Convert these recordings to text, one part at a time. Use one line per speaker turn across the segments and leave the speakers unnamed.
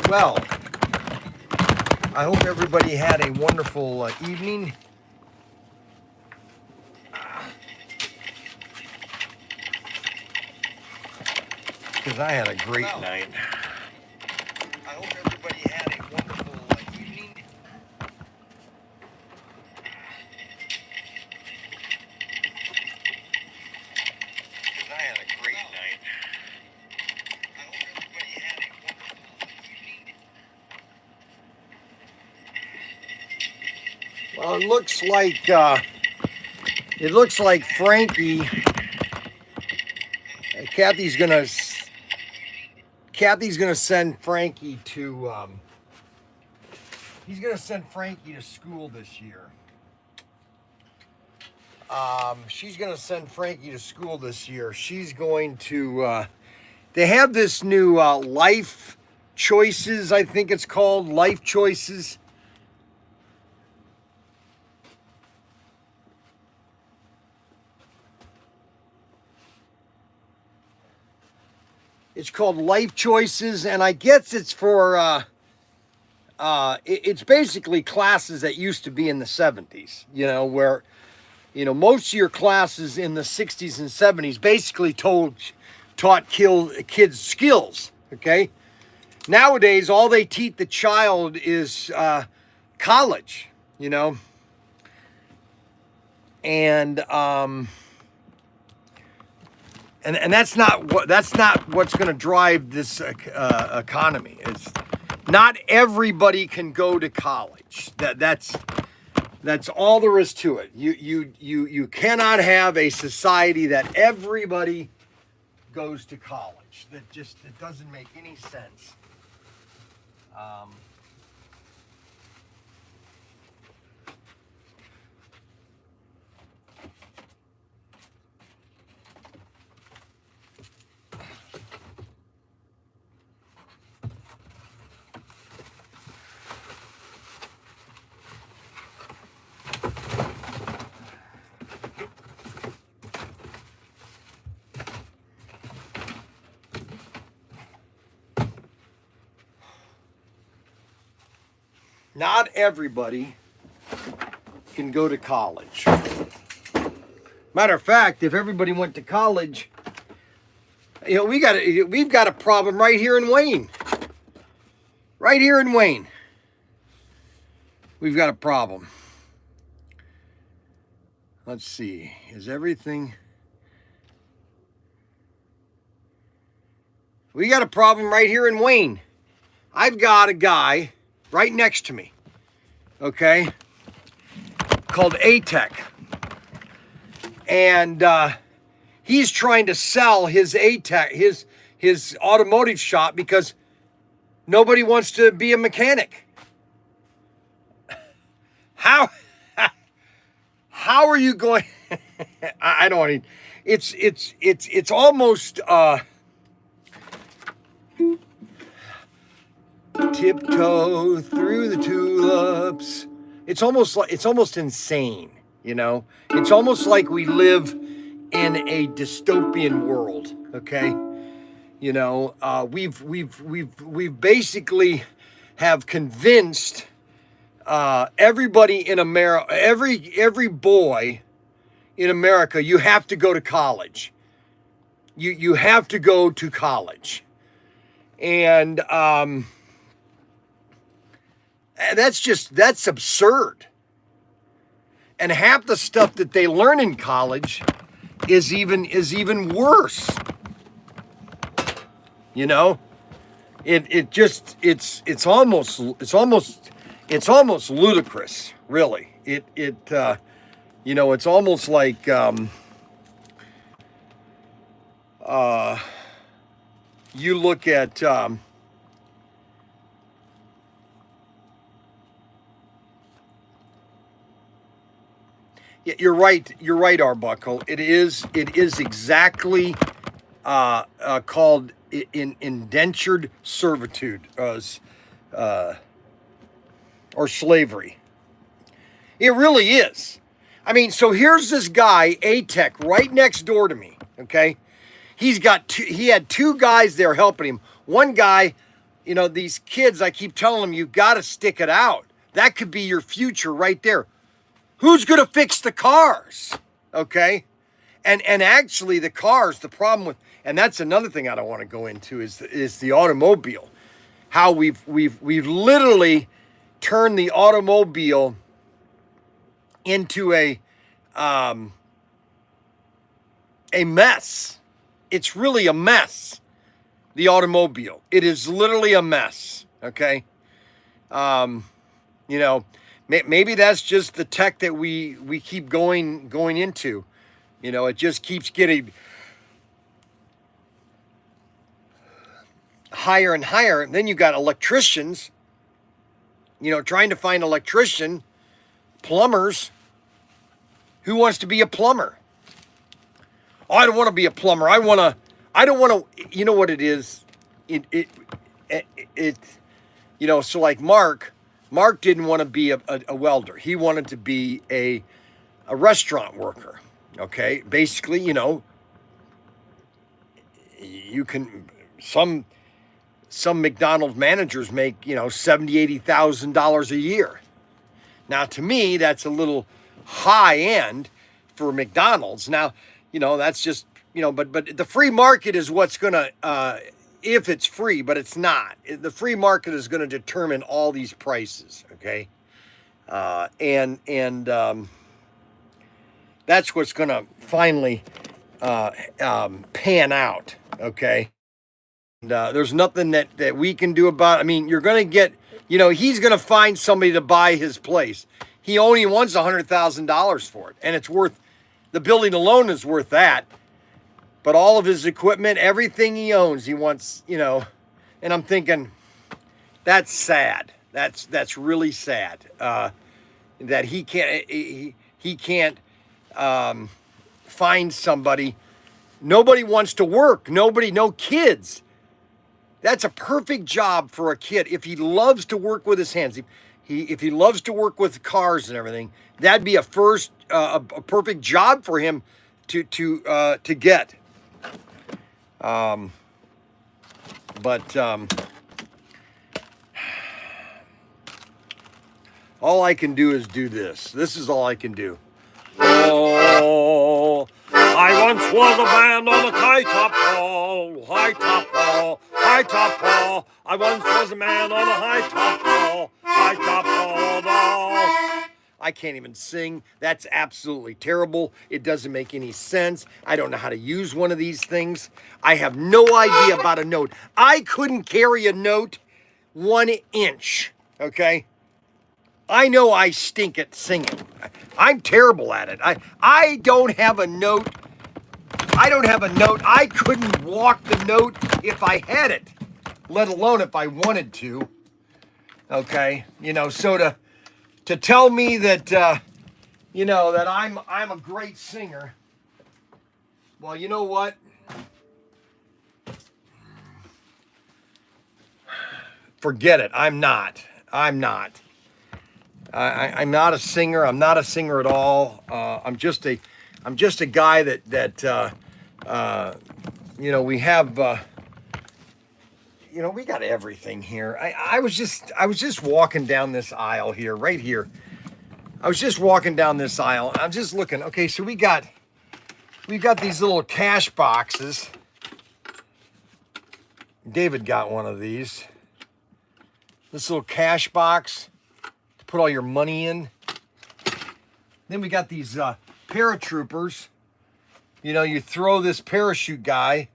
Well, I hope everybody had a wonderful evening. Because I had a great night. I hope everybody had a wonderful evening. Because I had a great night. I hope everybody had a wonderful evening. Well, it looks like Frankie. Kathy's gonna send Frankie to. He's gonna send Frankie to school this year. She's gonna send Frankie to school this year. She's going to. They have this new life choices. I think it's called life choices. It's called Life Choices, and I guess it's for, it's basically classes that used to be in the 70s, where, most of your classes in the 60s and 70s basically taught kids skills, okay? Nowadays, all they teach the child is college, and that's not what's going to drive this economy. It's not everybody can go to college. That's all there is to it. You cannot have a society that everybody goes to college. It doesn't make any sense. Not everybody can go to college. Matter of fact, if everybody went to college, we've got a problem right here in Wayne. Right here in Wayne, we've got a problem. Let's see, is everything? We got a problem right here in Wayne. I've got a guy right next to me, okay, called A-Tech. And he's trying to sell his A-Tech, his automotive shop, because nobody wants to be a mechanic. How are you going? I don't want to. It's almost tiptoe through the tulips. It's almost insane, It's almost like we live in a dystopian world, okay? We've basically have convinced everybody in America, every boy in America, you have to go to college. You have to go to college. And that's absurd. And half the stuff that they learn in college is even worse. It's almost ludicrous, really. It's almost like you look at you're right, Arbuckle. It is exactly called indentured servitude, or slavery. It really is. I mean, so here's this guy, A-Tech, right next door to me, okay? He had two guys there helping him. One guy, You know, these kids, I keep telling them, you've got to stick it out. That could be your future right there. Who's going to fix the cars? Okay? And actually the cars, the problem with, and that's another thing I don't want to go into, is the automobile. How we've literally turned the automobile into a mess. It's really a mess. The automobile. It is literally a mess. Okay. You know, maybe that's just the tech that we keep going into. You know, it just keeps getting higher and higher. And then you got electricians, you know, trying to find electrician, plumbers. Who wants to be a plumber? Oh, I don't want to be a plumber. I don't want to, you know what it is? It you know, so like Mark didn't want to be a welder. He wanted to be a restaurant worker. Okay. Basically, you know, you can, some McDonald's managers make, you know, $70,000, $80,000 a year. Now, to me, that's a little high end for McDonald's. Now, you know, that's just, you know, but the free market is what's going to, if it's free, but it's not. The free market is going to determine all these prices, okay? And that's what's going to finally pan out, okay? And there's nothing that we can do about it. I mean, you're going to get, you know, he's going to find somebody to buy his place. He only wants $100,000 for it, and it's worth, the building alone is worth that. But all of his equipment, everything he owns, he wants, you know, and I'm thinking, that's sad. That's really sad that he can't find somebody. Nobody wants to work. No kids. That's a perfect job for a kid. If he loves to work with his hands, if he loves to work with cars and everything, that'd be a perfect job for him to get. All I can do is do this. This is all I can do. Oh, I once was a man on a high top pole, high top pole, high top pole. I once was a man on a high top pole, high top pole. Oh. I can't even sing. That's absolutely terrible. It doesn't make any sense. I don't know how to use one of these things. I have no idea about a note. I couldn't carry a note 1 inch, okay? I know I stink at singing. I'm terrible at it. I don't have a note. I don't have a note. I couldn't walk the note if I had it, let alone if I wanted to. Okay, you know, so to tell me that you know, that I'm a great singer. Well, you know what? Forget it. I'm not. I'm not a singer. I'm not a singer at all. I'm just a guy that you know, we have you know, we got everything here. I was just walking down this aisle here, right here. I was just walking down this aisle. I'm just looking. Okay, so we've got these little cash boxes. David got one of these. This little cash box to put all your money in. Then we got these paratroopers. You know, you throw this parachute guy.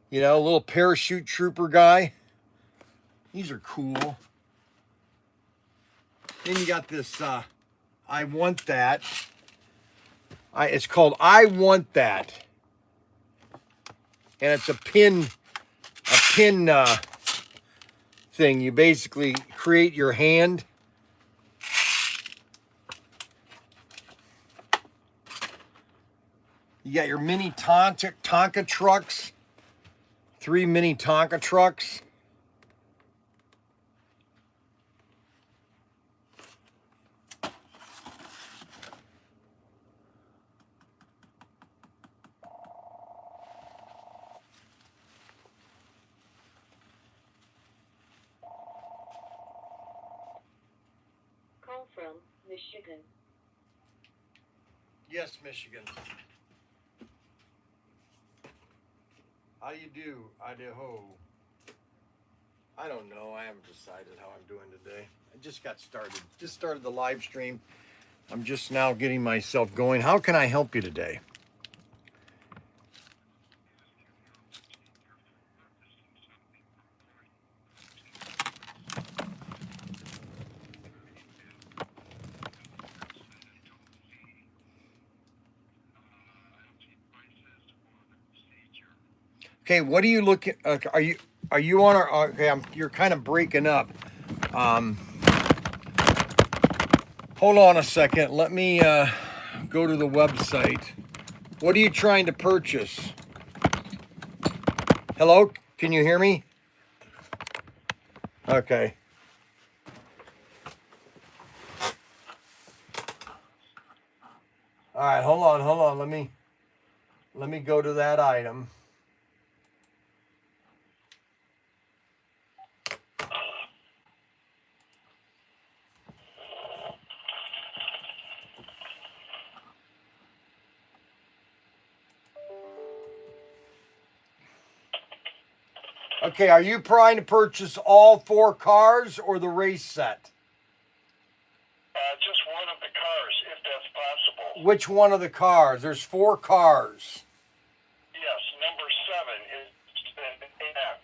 You know, a little parachute trooper guy. These are cool. Then you got this, I want that. It's called I Want That. And it's a pin thing. You basically create your hand. You got your mini Tonka trucks. 3 mini Tonka trucks.
Michigan.
Yes, Michigan. How you do, Idaho? I don't know. I haven't decided how I'm doing today. I just got started. Just started the live stream. I'm just now getting myself going. How can I help you today? Okay, what are you looking? Are you on our? Okay, you're kind of breaking up. Um, hold on a second. Let me go to the website. What are you trying to purchase? Hello, can you hear me? Okay. All right, hold on. Let me go to that item. Okay, are you trying to purchase all 4 cars or the race set?
Just one of the cars, if that's possible.
Which one of the cars? There's 4 cars.
Yes, number 7 is an AX.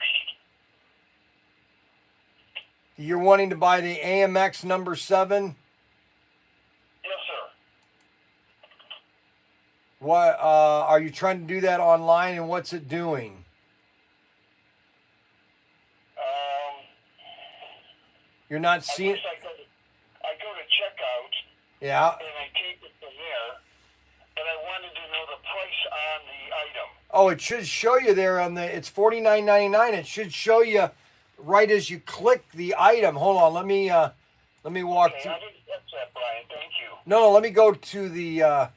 You're wanting to buy the AMX number 7?
Yes, sir.
What are you trying to do that online, and what's it doing? You're not seeing.
I go to checkout.
Yeah.
And I take it from there. But I wanted to know the price on the item.
Oh, it should show you there on the. It's $49.99. It should show you right as you click the item. Hold on. Let me walk
Okay,
through.
I didn't catch that, Brian. Thank you.
No, let me go to the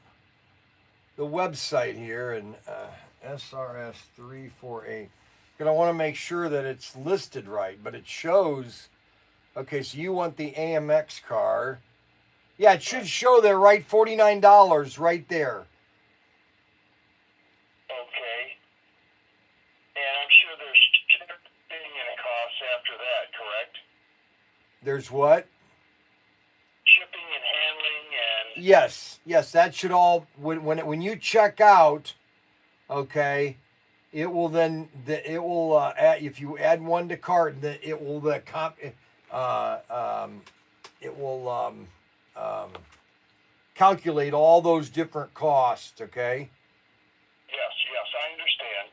website here and SRS348. Because I want to make sure that it's listed right, but it shows. Okay, so you want the AMX car. Yeah, it should show there, right? $49 right there.
Okay. And I'm sure there's shipping and costs after that, correct?
There's what?
Shipping and handling and...
Yes, that should all, when you check out, okay, it will then, add, if you add one to cart, it will, calculate all those different costs, okay?
Yes, I understand.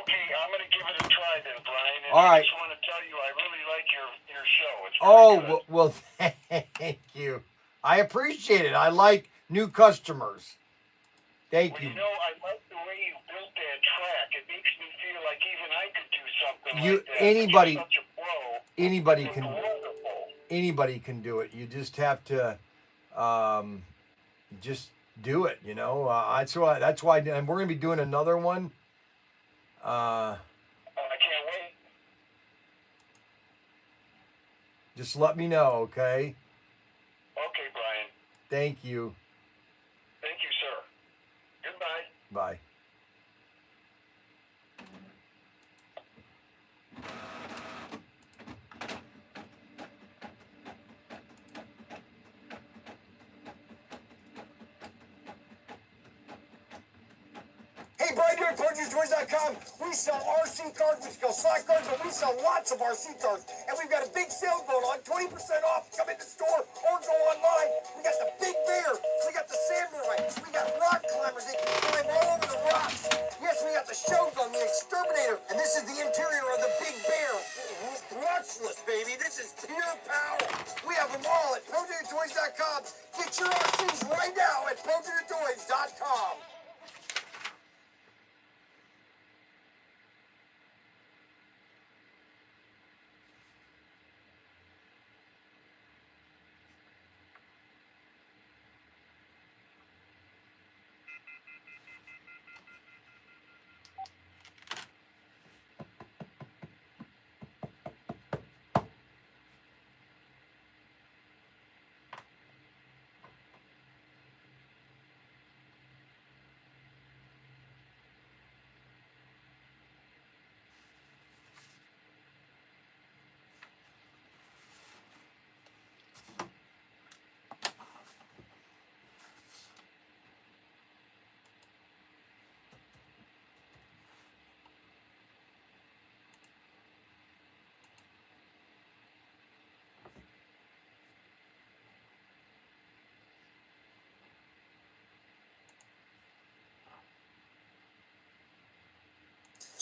Okay, I'm going to give it a try then, Brian. And
All right.
I just want to tell you, I really like your show. It's very good.
Well, thank you. I appreciate it. I like new customers. Thank you.
You know, I like the way you built that track. It makes me feel like even I could do something like that.
Anybody,
You're such a pro.
anybody can.
Wonderful.
Anybody can do it. You just have to, just do it. You know. That's why. And we're gonna be doing another one.
I can't wait.
Just let me know, okay?
Okay, Brian.
Thank you.
Thank you, sir. Goodbye.
Bye. Hey, Bryan here at ProTinkerToys.com. We sell RC cars, we sell slot cars, but we sell lots of RC cars. And we've got a big sale going on, 20% off. Come in the store or go online. We got the Big Bear, we got the Samurai, we got rock climbers. They can climb all over the rocks. Yes, we got the Shogun, the Exterminator, and this is the interior of the Big Bear. Brushless, baby. This is pure power. We have them all at ProTinkerToys.com. Get your RCs right now at ProTinkerToys.com.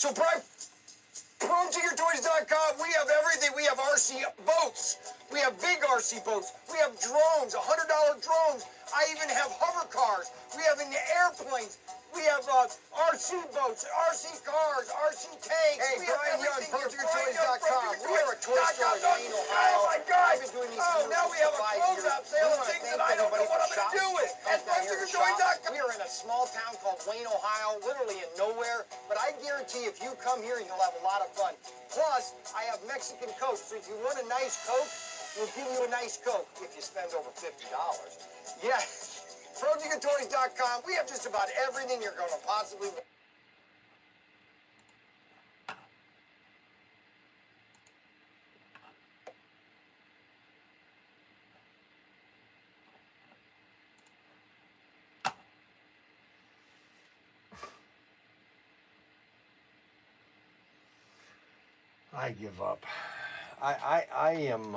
So, Bryan, ProTinkerToys.com, we have everything. We have RC boats. We have big RC boats. We have drones, $100 drones. I even have hover cars. We have in the airplanes. We have RC boats, RC cars, RC tanks. Hey, we Bryan here on ProTinkerToys.com. We are a toy store in Wayne, Ohio. Oh, my God. I've been doing these now we have a closeout sale of things that I don't know what I'm going to do with. At ProTinkerToys.com. We are in a small town called Wayne, Ohio, literally in nowhere. But I guarantee if you come here, you'll have a lot of fun. Plus, I have Mexican Coke. So if you want a nice Coke, we'll give you a nice Coke if you spend over $50. Yeah. ProTinkerToys.com. We have just about everything you're going to possibly want. I give up. I am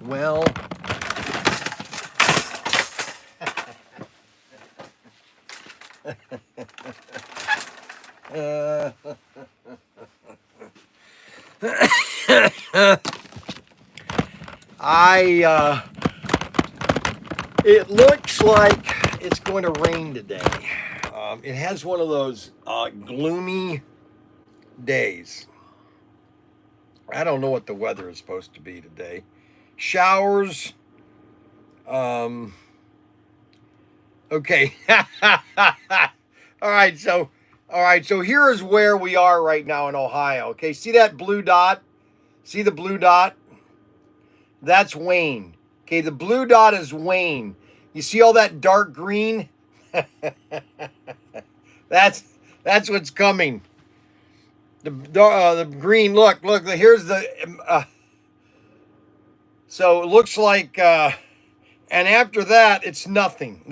well. It looks like it's going to rain today. It has one of those gloomy days. I don't know what the weather is supposed to be today. Showers. Okay. All right, so here is where we are right now in Ohio. Okay, see that blue dot? See the blue dot? That's Wayne. Okay, the blue dot is Wayne. You see all that dark green? That's what's coming. The green. Look. Here's the. So it looks like, and after that, it's nothing.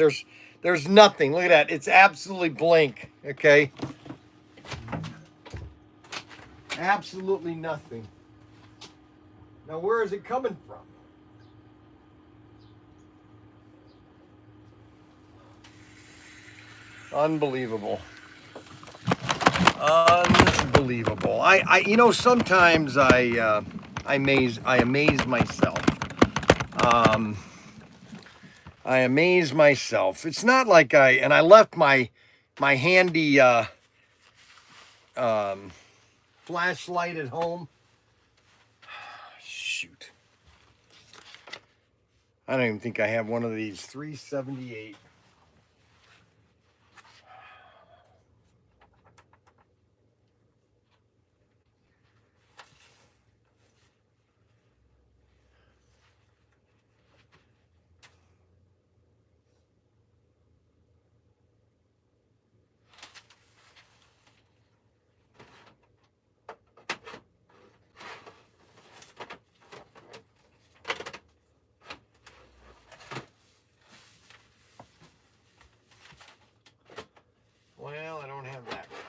There's nothing. Look at that. It's absolutely blank. Okay. Absolutely nothing. Now, where is it coming from? Unbelievable. Unbelievable. Sometimes I amaze myself. I amaze myself. It's not like I left my handy flashlight at home. Shoot. I don't even think I have one of these. 378. Well, I don't have that car.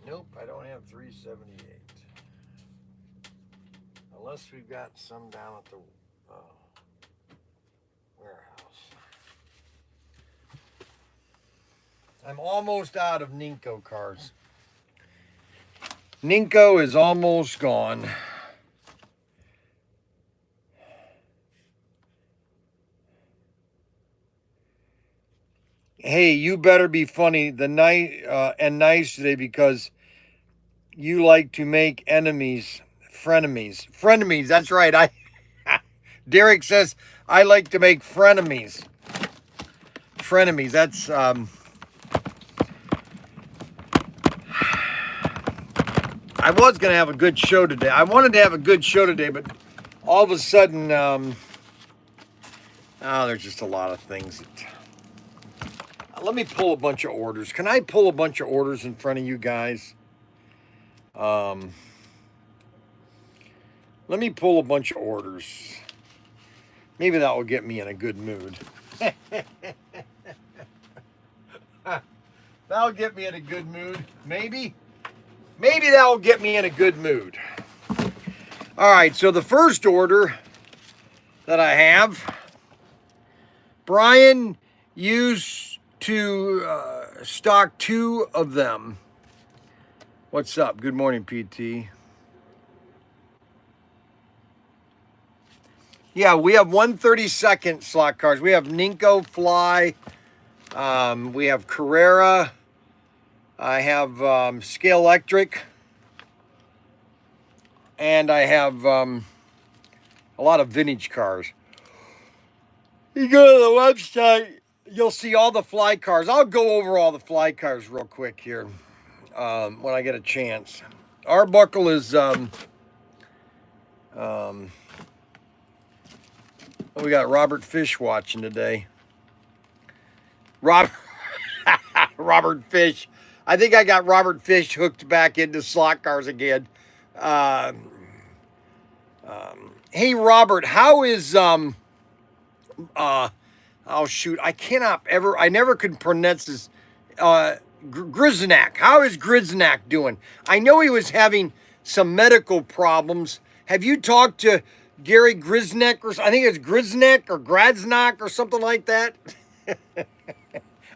Nope, I don't have 378. Unless we've got some down at the warehouse. I'm almost out of Ninko cars. Ninko is almost gone. Hey, you better be funny and nice today, because you like to make enemies, frenemies. Frenemies, that's right. Derek says I like to make frenemies. Frenemies, that's I was going to have a good show today. I wanted to have a good show today, but all of a sudden, there's just a lot of things. Let me pull a bunch of orders. Can I pull a bunch of orders in front of you guys? Let me pull a bunch of orders. Maybe that will get me in a good mood. That'll get me in a good mood. Maybe that will get me in a good mood. All right, so the first order that I have, Bryan used to stock 2 of them. What's up? Good morning, PT. Yeah, we have 132nd slot cars. We have Ninko Fly. We have Carrera. I have Scale Electric. And I have a lot of vintage cars. You go to the website, you'll see all the fly cars. I'll go over all the fly cars real quick here when I get a chance. Arbuckle is... we got Robert Fish watching today. Robert Fish. I think I got Robert Fish hooked back into slot cars again. Hey, Robert, how is, oh shoot, I never could pronounce this, Griznak. How is Griznak doing? I know he was having some medical problems. Have you talked to Gary Griznak, or I think it's Griznak or Gradznak or something like that?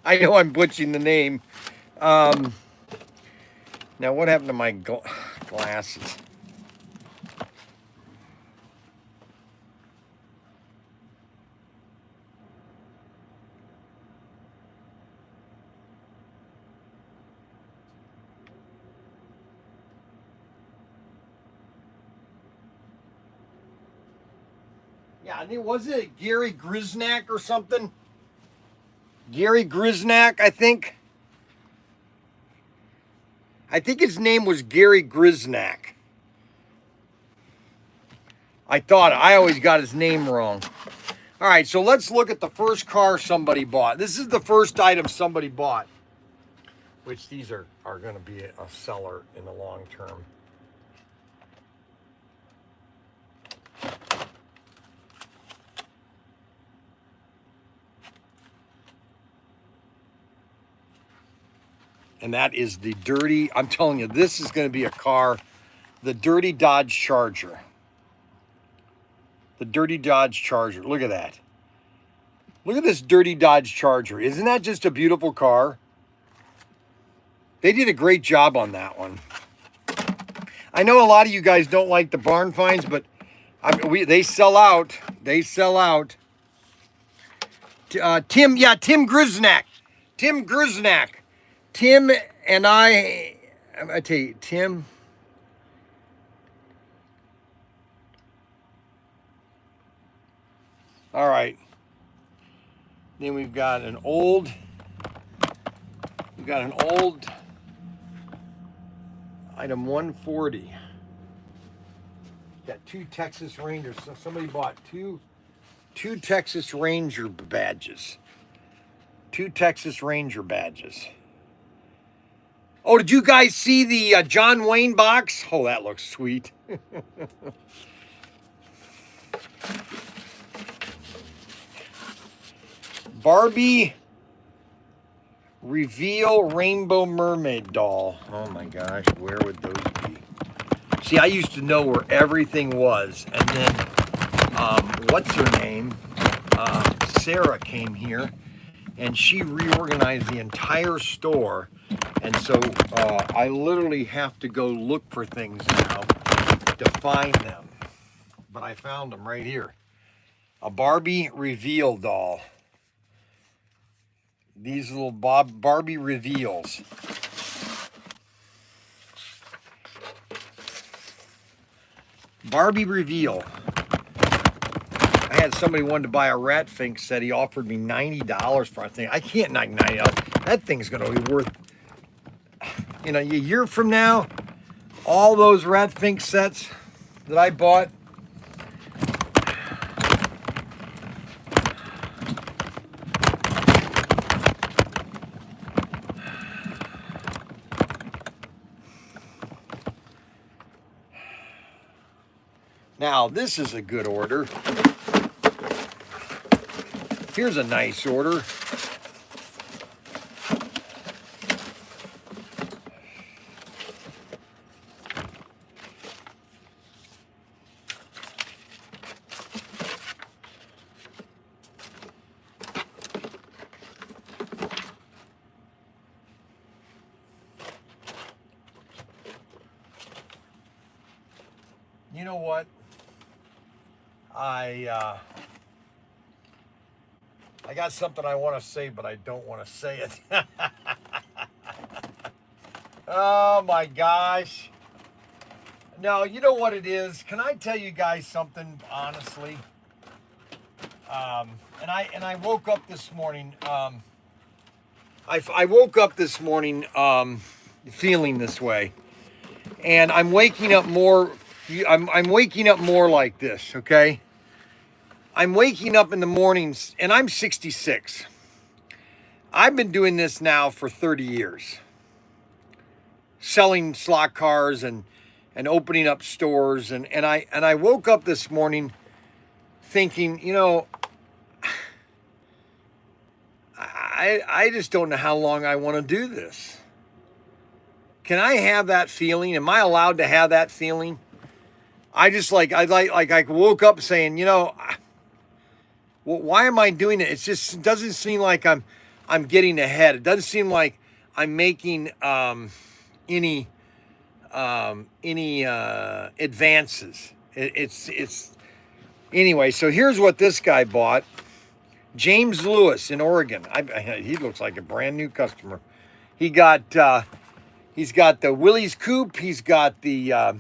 I know I'm butchering the name. Now, what happened to my glasses? Yeah, I think, was it Gary Griznak or something? Gary Griznak, I think. I think his name was Gary Griznak. I always got his name wrong. All right, so let's look at the first car somebody bought. This is the first item somebody bought, which these are going to be a seller in the long term. And that is the dirty, I'm telling you, this is going to be a car, the dirty Dodge Charger. The dirty Dodge Charger. Look at that. Look at this dirty Dodge Charger. Isn't that just a beautiful car? They did a great job on that one. I know a lot of you guys don't like the barn finds, but they sell out. They sell out. Tim Grisnack. Tim Grisnack. Tim and I tell you, Tim. All right. Then we've got an old item 140. Got 2 Texas Rangers. So somebody bought two Texas Ranger badges. 2 Texas Ranger badges. Oh, did you guys see the John Wayne box? Oh, that looks sweet. Barbie Reveal Rainbow Mermaid doll. Oh my gosh, where would those be? See, I used to know where everything was, and then what's her name? Sarah came here, and she reorganized the entire store, and so I literally have to go look for things now to find them. But I found them right here. A Barbie Reveal doll. These little Barbie reveals. Barbie reveal. I had somebody wanted to buy a rat fink set. He offered me $90 for a thing. I can't knock $90. That thing's going to be worth, you know, a year from now, all those rat fink sets that I bought. Now, this is a good order. Here's a nice order. You know what? I got something I want to say, but I don't want to say it. Oh my gosh. No, you know what it is? Can I tell you guys something honestly? And I woke up this morning. I woke up this morning feeling this way, and I'm waking up more. I'm waking up more like this. Okay. I'm waking up in the mornings, and I'm 66. I've been doing this now for 30 years. Selling slot cars and opening up stores, and I woke up this morning thinking, you know, I just don't know how long I want to do this. Can I have that feeling? Am I allowed to have that feeling? I woke up saying, you know, well, why am I doing it? It just doesn't seem like I'm getting ahead. It doesn't seem like I'm making any advances. It's anyway. So here's what this guy bought. James Lewis in Oregon. He looks like a brand new customer. He's got the Willys Coupe. He's got the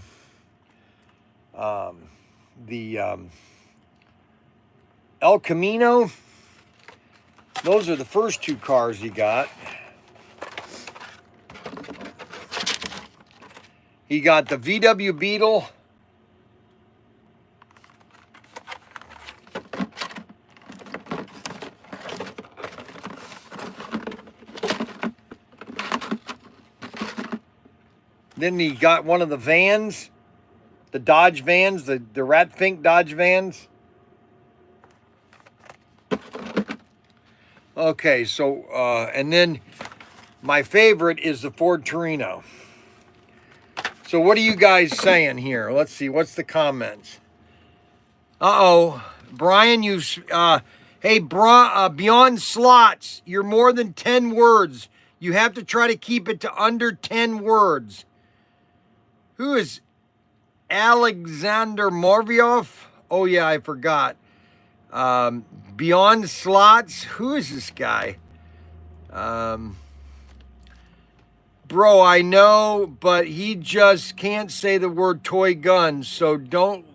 El Camino. Those are the first 2 cars he got. He got the VW Beetle. Then he got one of the vans, the Dodge vans, the Rat Fink Dodge vans. Okay, so, and then my favorite is the Ford Torino. So what are you guys saying here? Let's see, what's the comments? Uh-oh, Bryan, Hey, Beyond Slots, you're more than 10 words. You have to try to keep it to under 10 words. Who is Alexander Morviov? Oh, yeah, I forgot. Beyond Slots, who is this guy? Bro, I know, but he just can't say the word toy guns, so don't.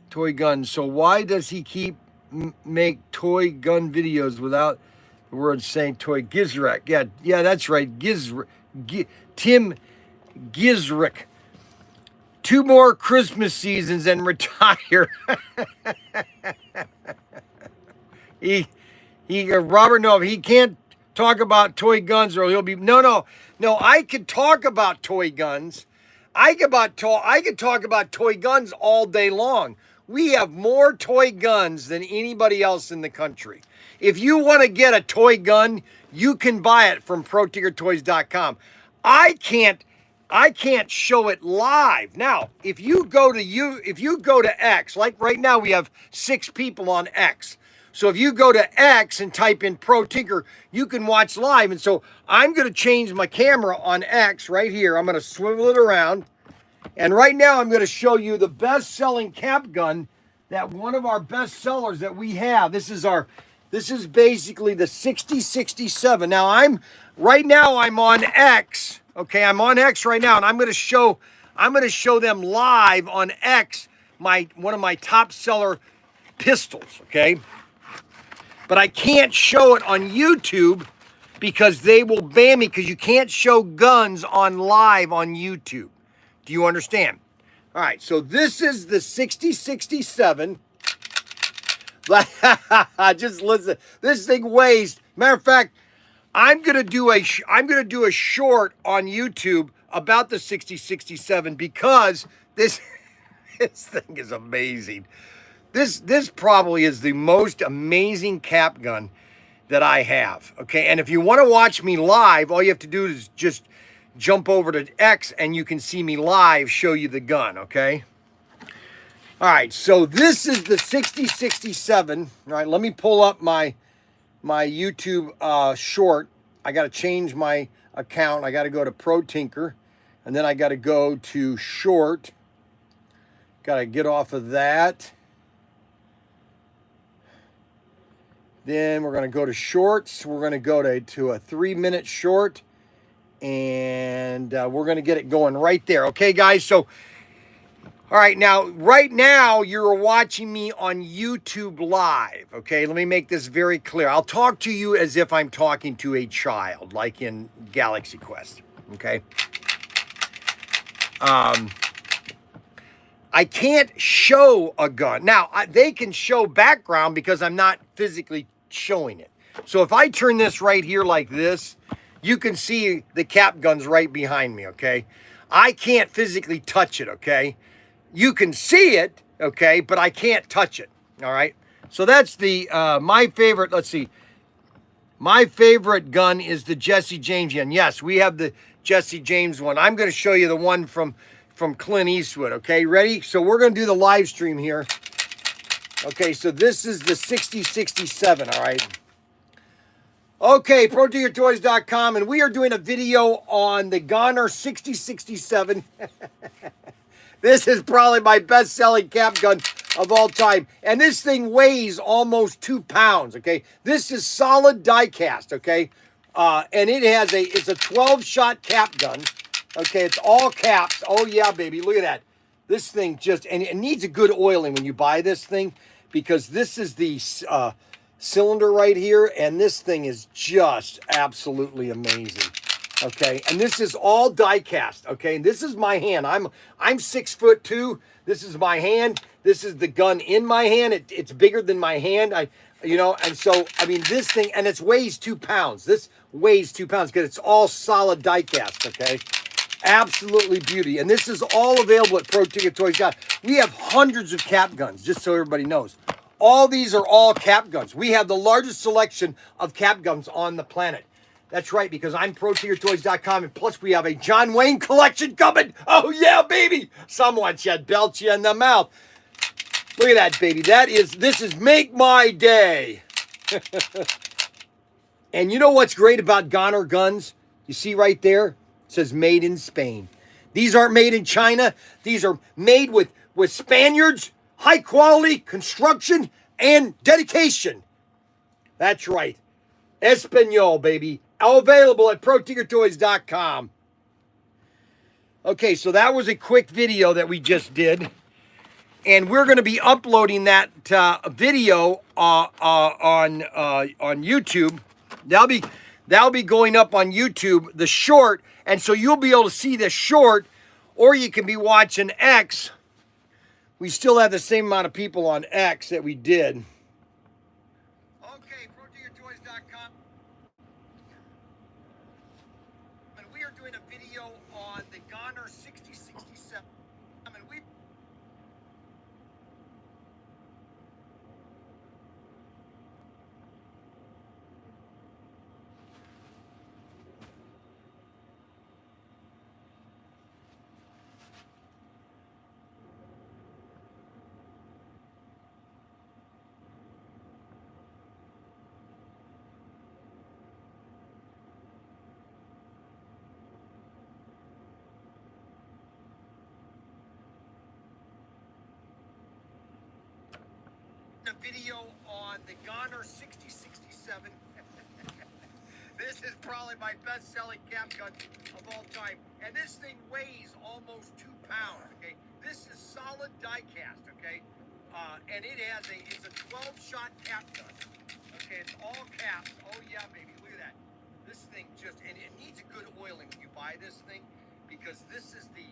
Toy guns. So why does he keep make toy gun videos without the word saying toy? Gizrek. Yeah, that's right. Tim Gizrick. 2 more Christmas seasons and retire. Robert, no, he can't talk about toy guns or he'll be, no, I could talk about toy guns. I could talk about toy guns all day long. We have more toy guns than anybody else in the country. If you want to get a toy gun, you can buy it from ProTinkerToys.com. I can't show it live. Now, if you go to X, like right now we have 6 people on X. So if you go to X and type in Pro Tinker, you can watch live. And so I'm going to change my camera on X right here. I'm going to swivel it around. And right now I'm going to show you the best-selling cap gun, that one of our best sellers that we have. This is basically the 6067. Now I'm on X. Okay, I'm on X right now, and I'm going to show them live on X one of my top seller pistols, okay? But I can't show it on YouTube because they will ban me, because you can't show guns on live on YouTube. Do you understand? All right, so this is the 6067. Just listen. This thing weighs. Matter of fact, I'm gonna do a short on YouTube about the 6067 because this thing is amazing. This probably is the most amazing cap gun that I have. Okay, and if you want to watch me live, all you have to do is just jump over to X and you can see me live show you the gun. Okay. All right, so this is the 6067. All right, let me pull up my YouTube short. I got to change my account. I got to go to Pro Tinker, and then I got to go to short. Got to get off of that. Then we're going to go to shorts. We're going to go to a 3-minute short, and we're going to get it going right there. Okay, guys, so all right, right now you're watching me on YouTube Live, okay? Let me make this very clear. I'll talk to you as if I'm talking to a child, like in Galaxy Quest, okay? I can't show a gun. Now, they can show background because I'm not physically showing it. So if I turn this right here like this, you can see the cap guns right behind me, okay? I can't physically touch it, okay? You can see it, okay, but I can't touch it, all right? So that's the, my favorite, let's see. My favorite gun is the Jesse James gun. Yes, we have the Jesse James one. I'm going to show you the one from Clint Eastwood, okay? Ready? So we're going to do the live stream here. Okay, so this is the 6067, all right? Okay, ProTinkerToys.com, and we are doing a video on the Goner 6067. This is probably my best-selling cap gun of all time. And this thing weighs almost 2 pounds, okay? This is solid die cast, okay? And it's a 12-shot cap gun. Okay, it's all caps. Oh, yeah, baby. Look at that. This thing and it needs a good oiling when you buy this thing, because this is the cylinder right here, and this thing is just absolutely amazing. Okay, and this is all die cast. Okay, and this is my hand. I'm 6'2". This is my hand. This is the gun in my hand. It's bigger than my hand. And so I mean this thing, and it weighs 2 pounds. This weighs 2 pounds because it's all solid die cast. Okay, absolutely beauty. And this is all available at ProTinkerToys. We have hundreds of cap guns, just so everybody knows. All these are all cap guns. We have the largest selection of cap guns on the planet. That's right, because I'm ProTinkerToys.com, and plus we have a John Wayne collection coming. Oh, yeah, baby. Someone should belt you in the mouth. Look at that, baby. This is make my day. And you know what's great about Goner guns? You see right there? It says made in Spain. These aren't made in China. These are made with Spaniards, high quality construction, and dedication. That's right. Espanol, baby. Available at ProTinkerToys.com. Okay, so that was a quick video that we just did. And we're going to be uploading that video on YouTube. That'll be going up on YouTube, the short, and so you'll be able to see the short, or you can be watching X. We still have the same amount of people on X that we did. Okay, ProTinkerToys.com. And we are doing a video on the Goner 6067. And we a video on the Goner 6067. This is probably my best-selling cap gun of all time, and this thing weighs almost 2 pounds. Okay, this is solid die cast. Okay, and it's a 12-shot cap gun. Okay, it's all caps. Oh yeah, baby, look at that. This thing and it needs a good oiling when you buy this thing, because this is the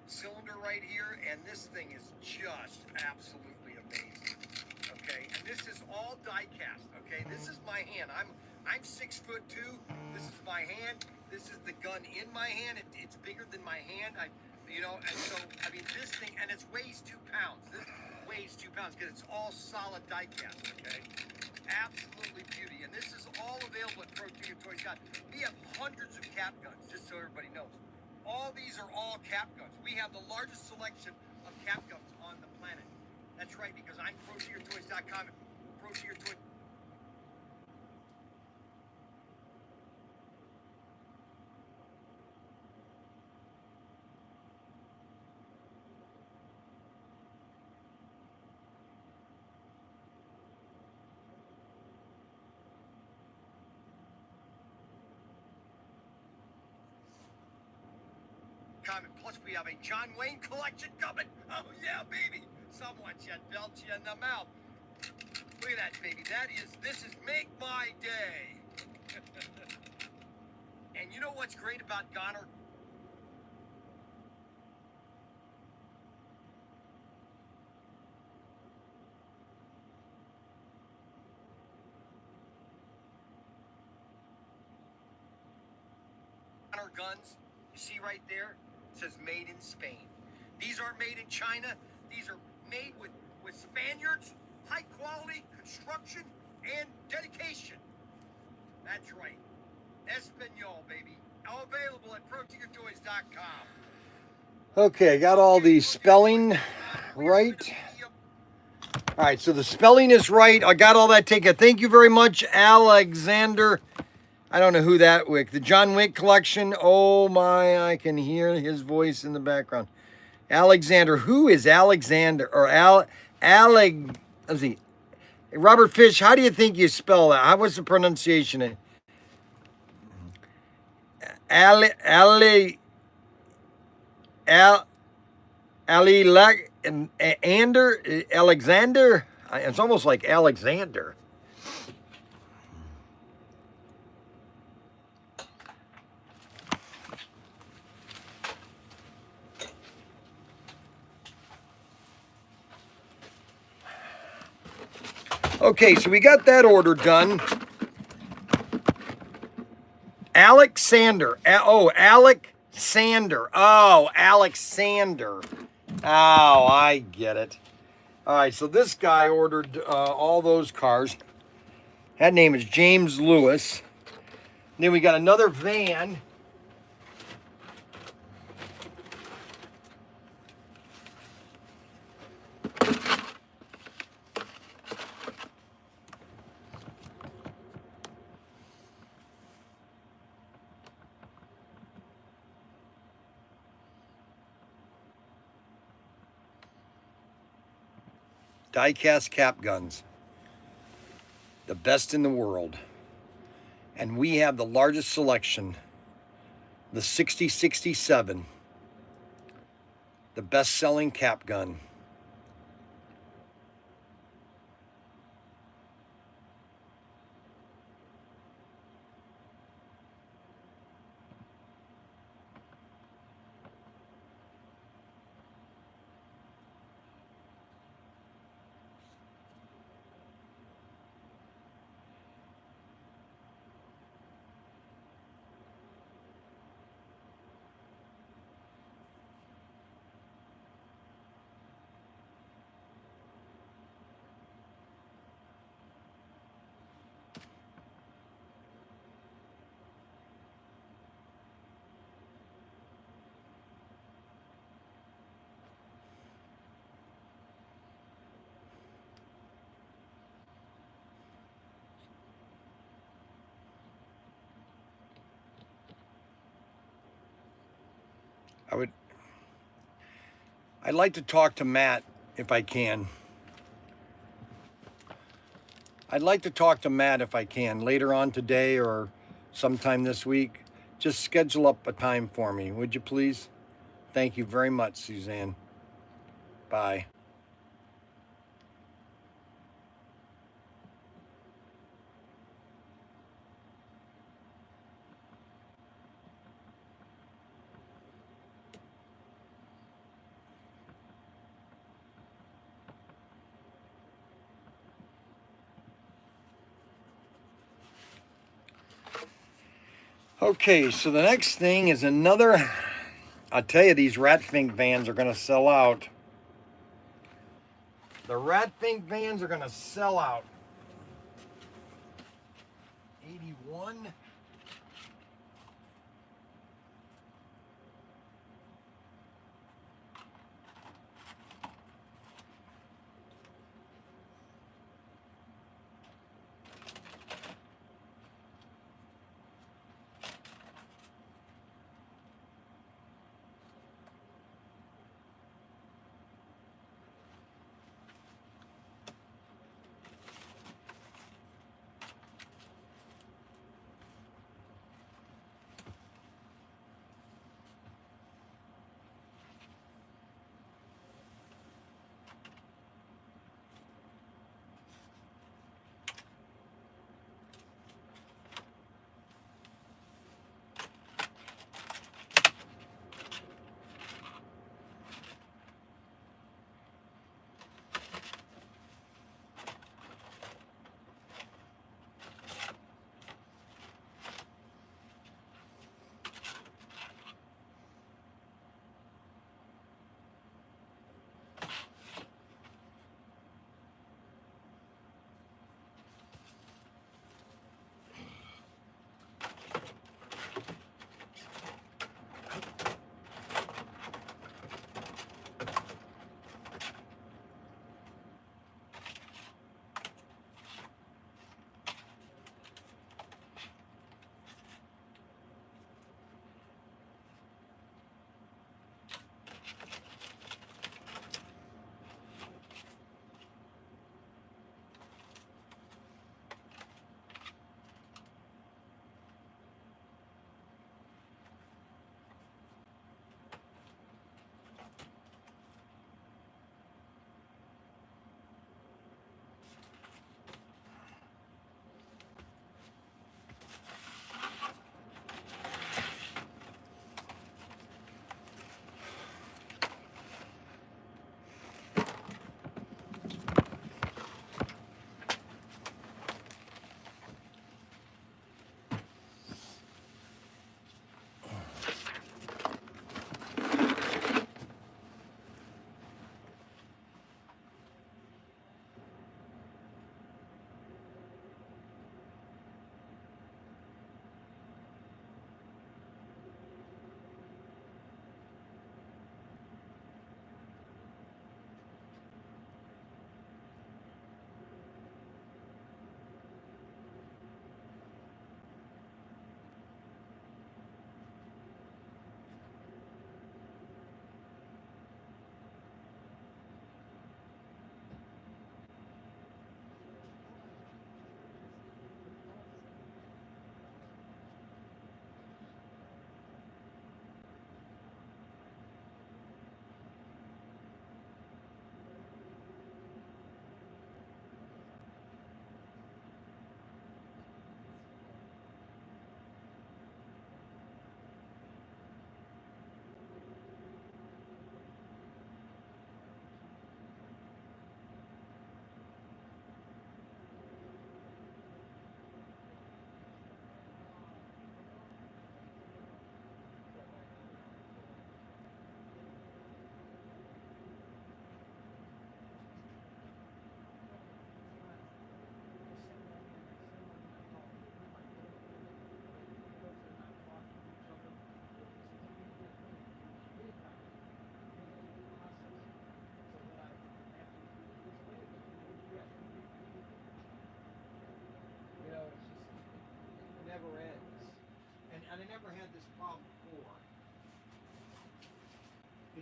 cylinder right here, and this thing is just absolutely amazing. Okay, and this is all die cast. Okay, this is my hand. I'm 6'2". This is my hand. This is the gun in my hand. It's bigger than my hand. And so I mean this thing, and it weighs 2 pounds. This weighs 2 pounds because it's all solid die cast. Okay, absolutely beauty. And this is all available at ProTinkerToys.com. We have hundreds of cap guns, just so everybody knows. All these are all cap guns. We have the largest selection of cap guns on the planet. That's right, because I'm ProTinkerToys.com. ProTinkerToys. Plus, we have a John Wayne collection coming. Oh, yeah, baby. Someone should belt you in the mouth. Look at that, baby. This is make my day. And you know what's great about Goner? Goner guns, you see right there? It says made in Spain. These aren't made in China. These are made with Spaniards, high quality construction, and dedication. That's right. Espanol, baby. Available at ProTinkerToys.com. Okay, got all the spelling right. All right, so the spelling is right. I got all that taken. Thank you very much, Alexander. I don't know who that was. The John Wick collection. Oh my, I can hear his voice in the background. Alexander. Who is Alexander? Or let's see. Robert Fish, how do you think you spell that? What's the pronunciation? Alexander. It's almost like Alexander. Okay, so we got that order done. Alexander. Oh, Alexander. Oh, Alexander. Oh, I get it. All right, so this guy ordered all those cars. That name is James Lewis. Then we got another van. die-cast cap guns, the best in the world. And we have the largest selection, the 6067, the best-selling cap gun. I'd like to talk to Matt if I can. I'd like to talk to Matt if I can later on today or sometime this week. Just schedule up a time for me, would you please? Thank you very much, Suzanne. Bye. Okay, so the next thing is another, I'll tell you, these Ratfink vans are going to sell out. The Ratfink vans are going to sell out. 81.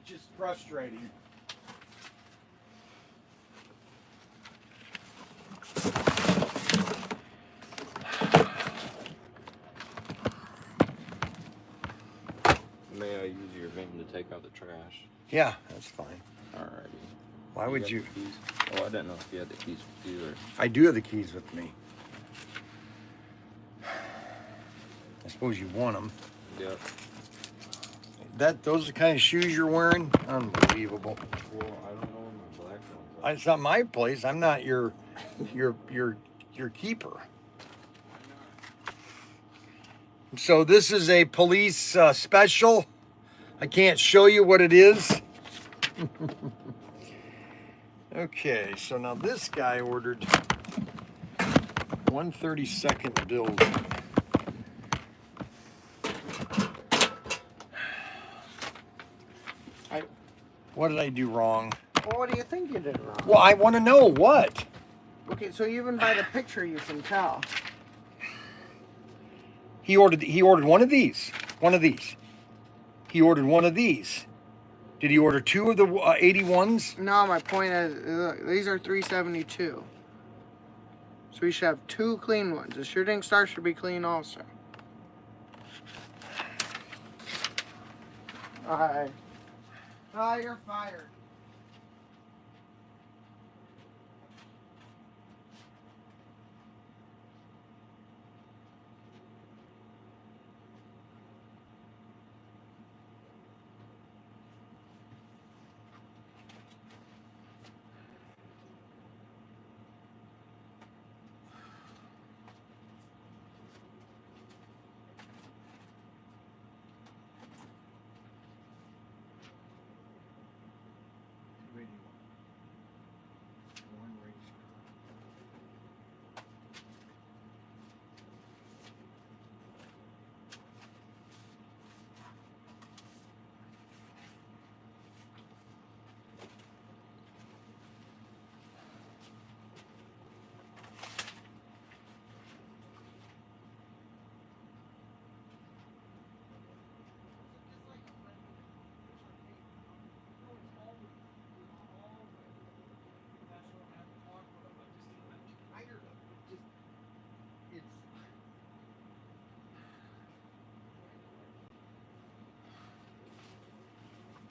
It's just frustrating.
May I use your van to take out the trash?
Yeah, that's fine.
Alrighty.
Why would
got
you?
the keys? Oh, I didn't know if you had the keys with you or.
I do have the keys with me. I suppose you want them.
Yep.
Those are the kind of shoes you're wearing? Unbelievable.
Well, I don't know where my black ones are.
It's not my place. I'm not your keeper. So this is a police special. I can't show you what it is. Okay, so now this guy ordered 132nd building. What did I do wrong?
Well, what do you think you did wrong?
Well, I want to know what.
Okay, so even by the picture you can tell.
He ordered one of these. One of these. He ordered one of these. Did he order two of the 81s?
No, my point is, look, these are 372. So we should have two clean ones. The shooting star should be clean also. Alright. Oh, you're fired.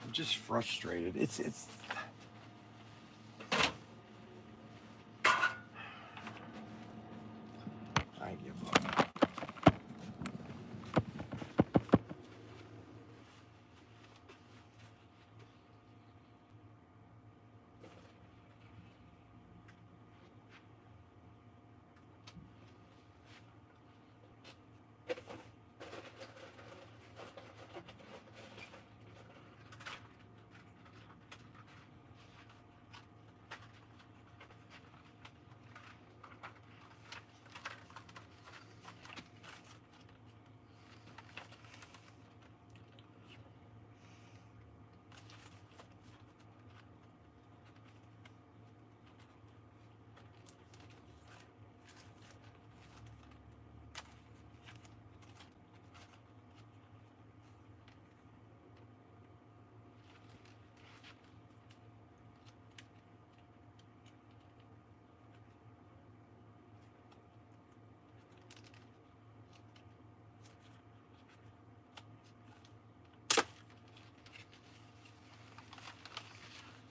I'm just frustrated. It's I give up.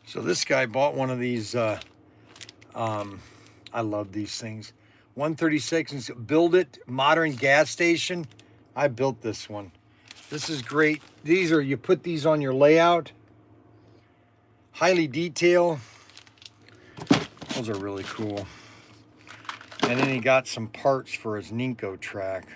So this guy bought one of these. I love these things. 136 and build it modern gas station. I built this one. This is great. These are, you put these on your layout. Highly detail. Those are really cool. And then he got some parts for his Ninko track.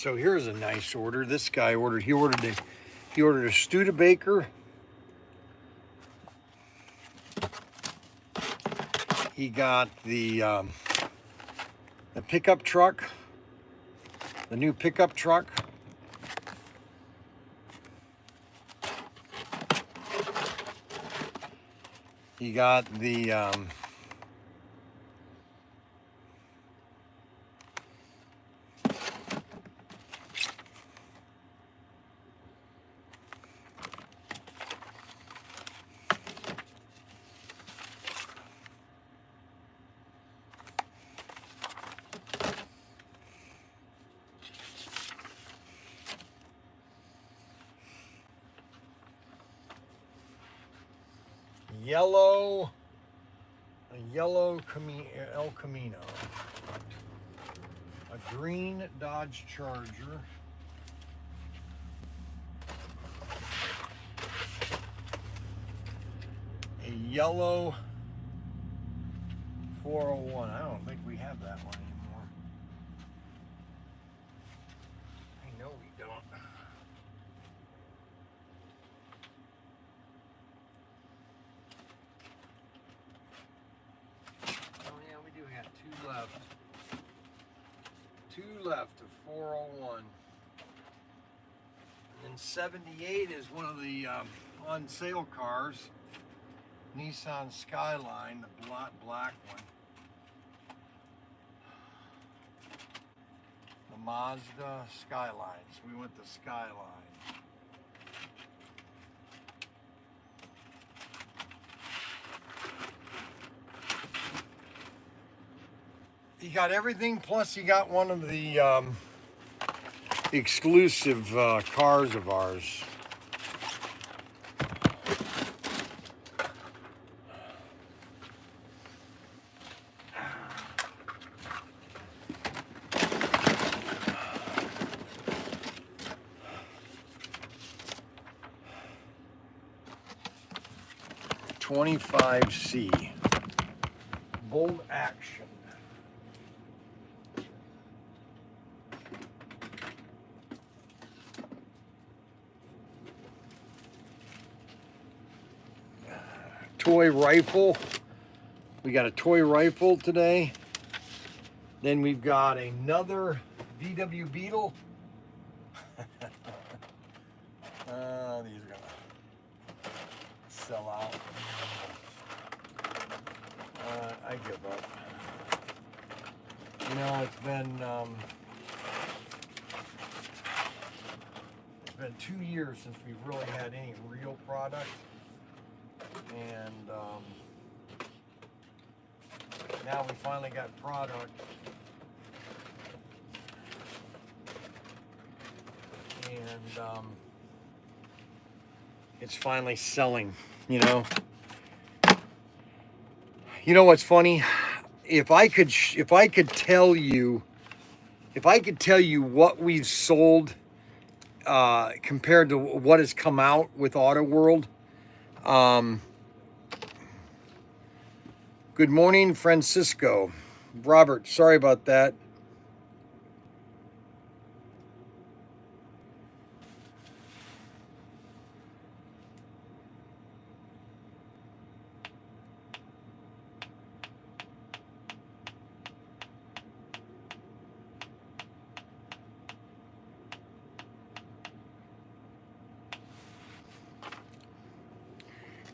So here's a nice order. This guy ordered. He ordered a Studebaker. He got the pickup truck, the new pickup truck. He got the yellow El Camino, a green Dodge Charger, a yellow 401. I don't think we have that one anymore. I know we don't. Oh yeah, we do have two left. Two left of 401. And then 78 is one of the on sale cars. Nissan Skyline, the black one. The Mazda Skylines. We went the Skyline. You got everything, plus you got one of the exclusive cars of ours. $25C. Bold action. Toy rifle. We got a toy rifle today. Then we've got another VW Beetle. These are gonna sell out. I give up. You know, it's been 2 years since we've really had any real product. And now we finally got product. And it's finally selling, you know. You know what's funny? If I could tell you what we've sold compared to what has come out with Auto World. Good morning, Francisco. Robert, sorry about that.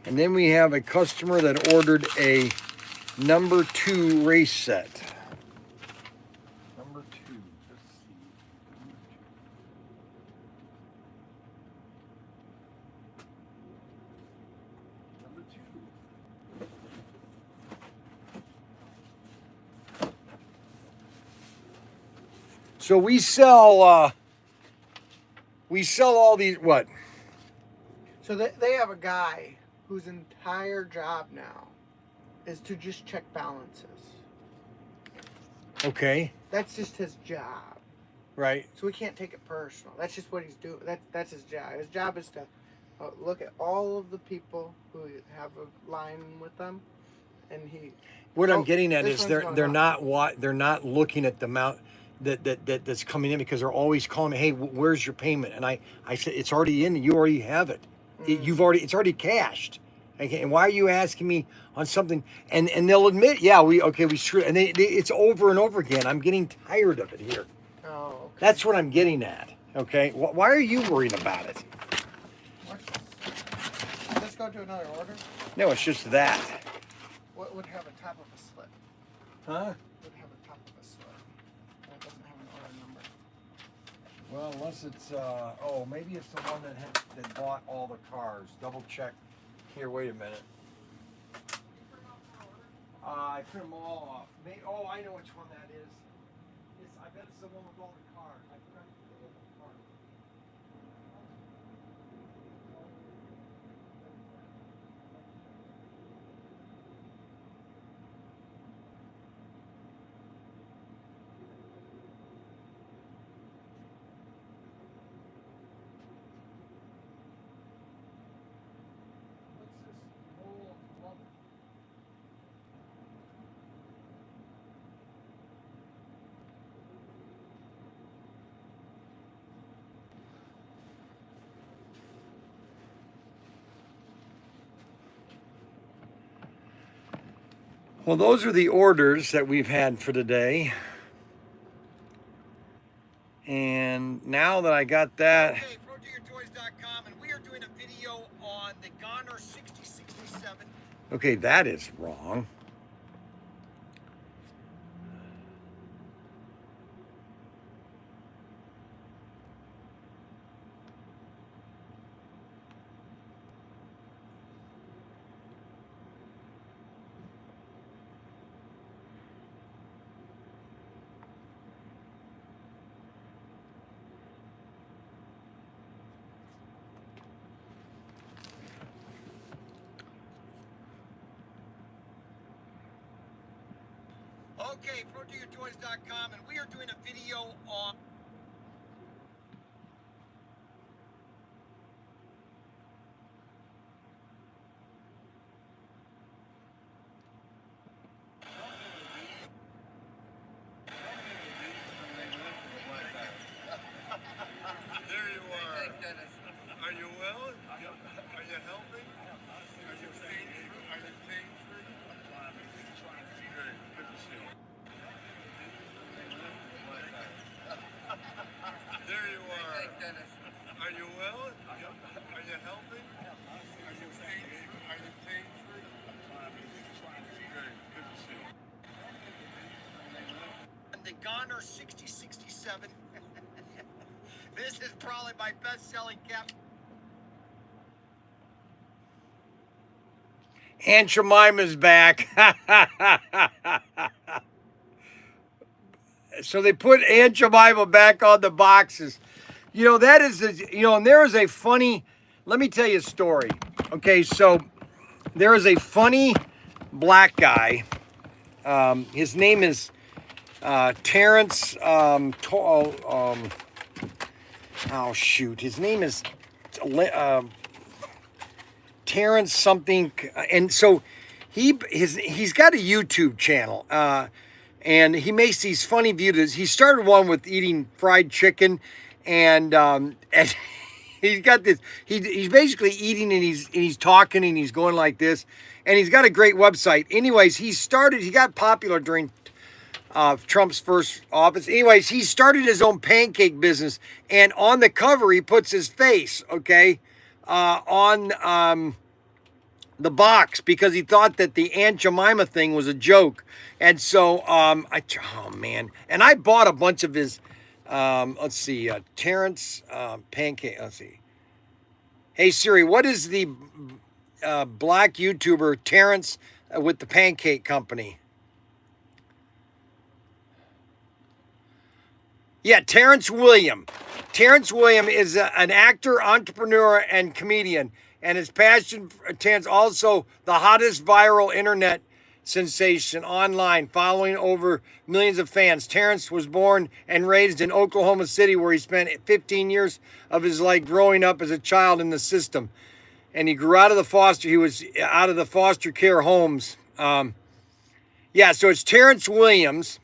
And then we have a customer that ordered a number 2 race set. Number 2. Let's see. Number 2. So we sell all these, what?
So they have a guy whose entire job now is to just check balances.
Okay.
That's just his job.
Right.
So we can't take it personal. That's just what he's doing. That's his job. His job is to look at all of the people who have a line with them, and he.
What I'm getting at
this
is
one's going
they're
up.
not looking at the amount. that's coming in, because they're always calling me, hey, where's your payment? And I said, it's already in, you already have it. It's already cashed. Okay, and why are you asking me on something? And they'll admit, yeah, we screwed, and it's over and over again. I'm getting tired of it here.
Oh, okay.
That's what I'm getting at. Okay, why are you worried about it?
Let's go to another order.
No, it's just that.
What would have a top of a slip?
Huh?
Would have a top of a slip. That doesn't have an order number.
Well, unless it's maybe it's the one that bought all the cars. Double check. Here, wait a minute. I print them all off. I know which one that is. I bet it's the one with all the cars. I forgot to put all the cars. What's this? Mole lump? Well, those are the orders that we've had for today. And now that I got that. Okay, ProTinkerToys.com, and we are doing a video on the Goner 6067. Okay, that is wrong. Okay, ProTinkerToys.com, and we are doing a video on.
There you are. Are you well? Are you healthy? Are you pain-free? Good. Good to see you. There you are. Are you well? Are you healthy? Are you pain-free? Good. Good to see you.
And the Goner 6067. This is probably my best-selling cap. Aunt Jemima's back. So they put Aunt Jemima back on the boxes. You know, that is, and there is a funny, let me tell you a story. Okay, so there is a funny black guy. His name is Terrence, his name is Terrence something, and so he's got a YouTube channel, and he makes these funny videos. He started one with eating fried chicken, and he's got this. He's basically eating, and he's talking, and he's going like this, and he's got a great website. Anyways, he got popular during Trump's first office. Anyways, he started his own pancake business, and on the cover he puts his face, on the box, because he thought that the Aunt Jemima thing was a joke. And so and I bought a bunch of his Terrence pancake. Let's see. Hey Siri, what is the black YouTuber Terrence with the pancake company? Yeah, Terrence William. Terrence William is an actor, entrepreneur, and comedian. And his passion for Terrence, also the hottest viral internet sensation online, following over millions of fans. Terrence was born and raised in Oklahoma City, where he spent 15 years of his life growing up as a child in the system. And he grew out of the foster care homes. So it's Terrence Williams.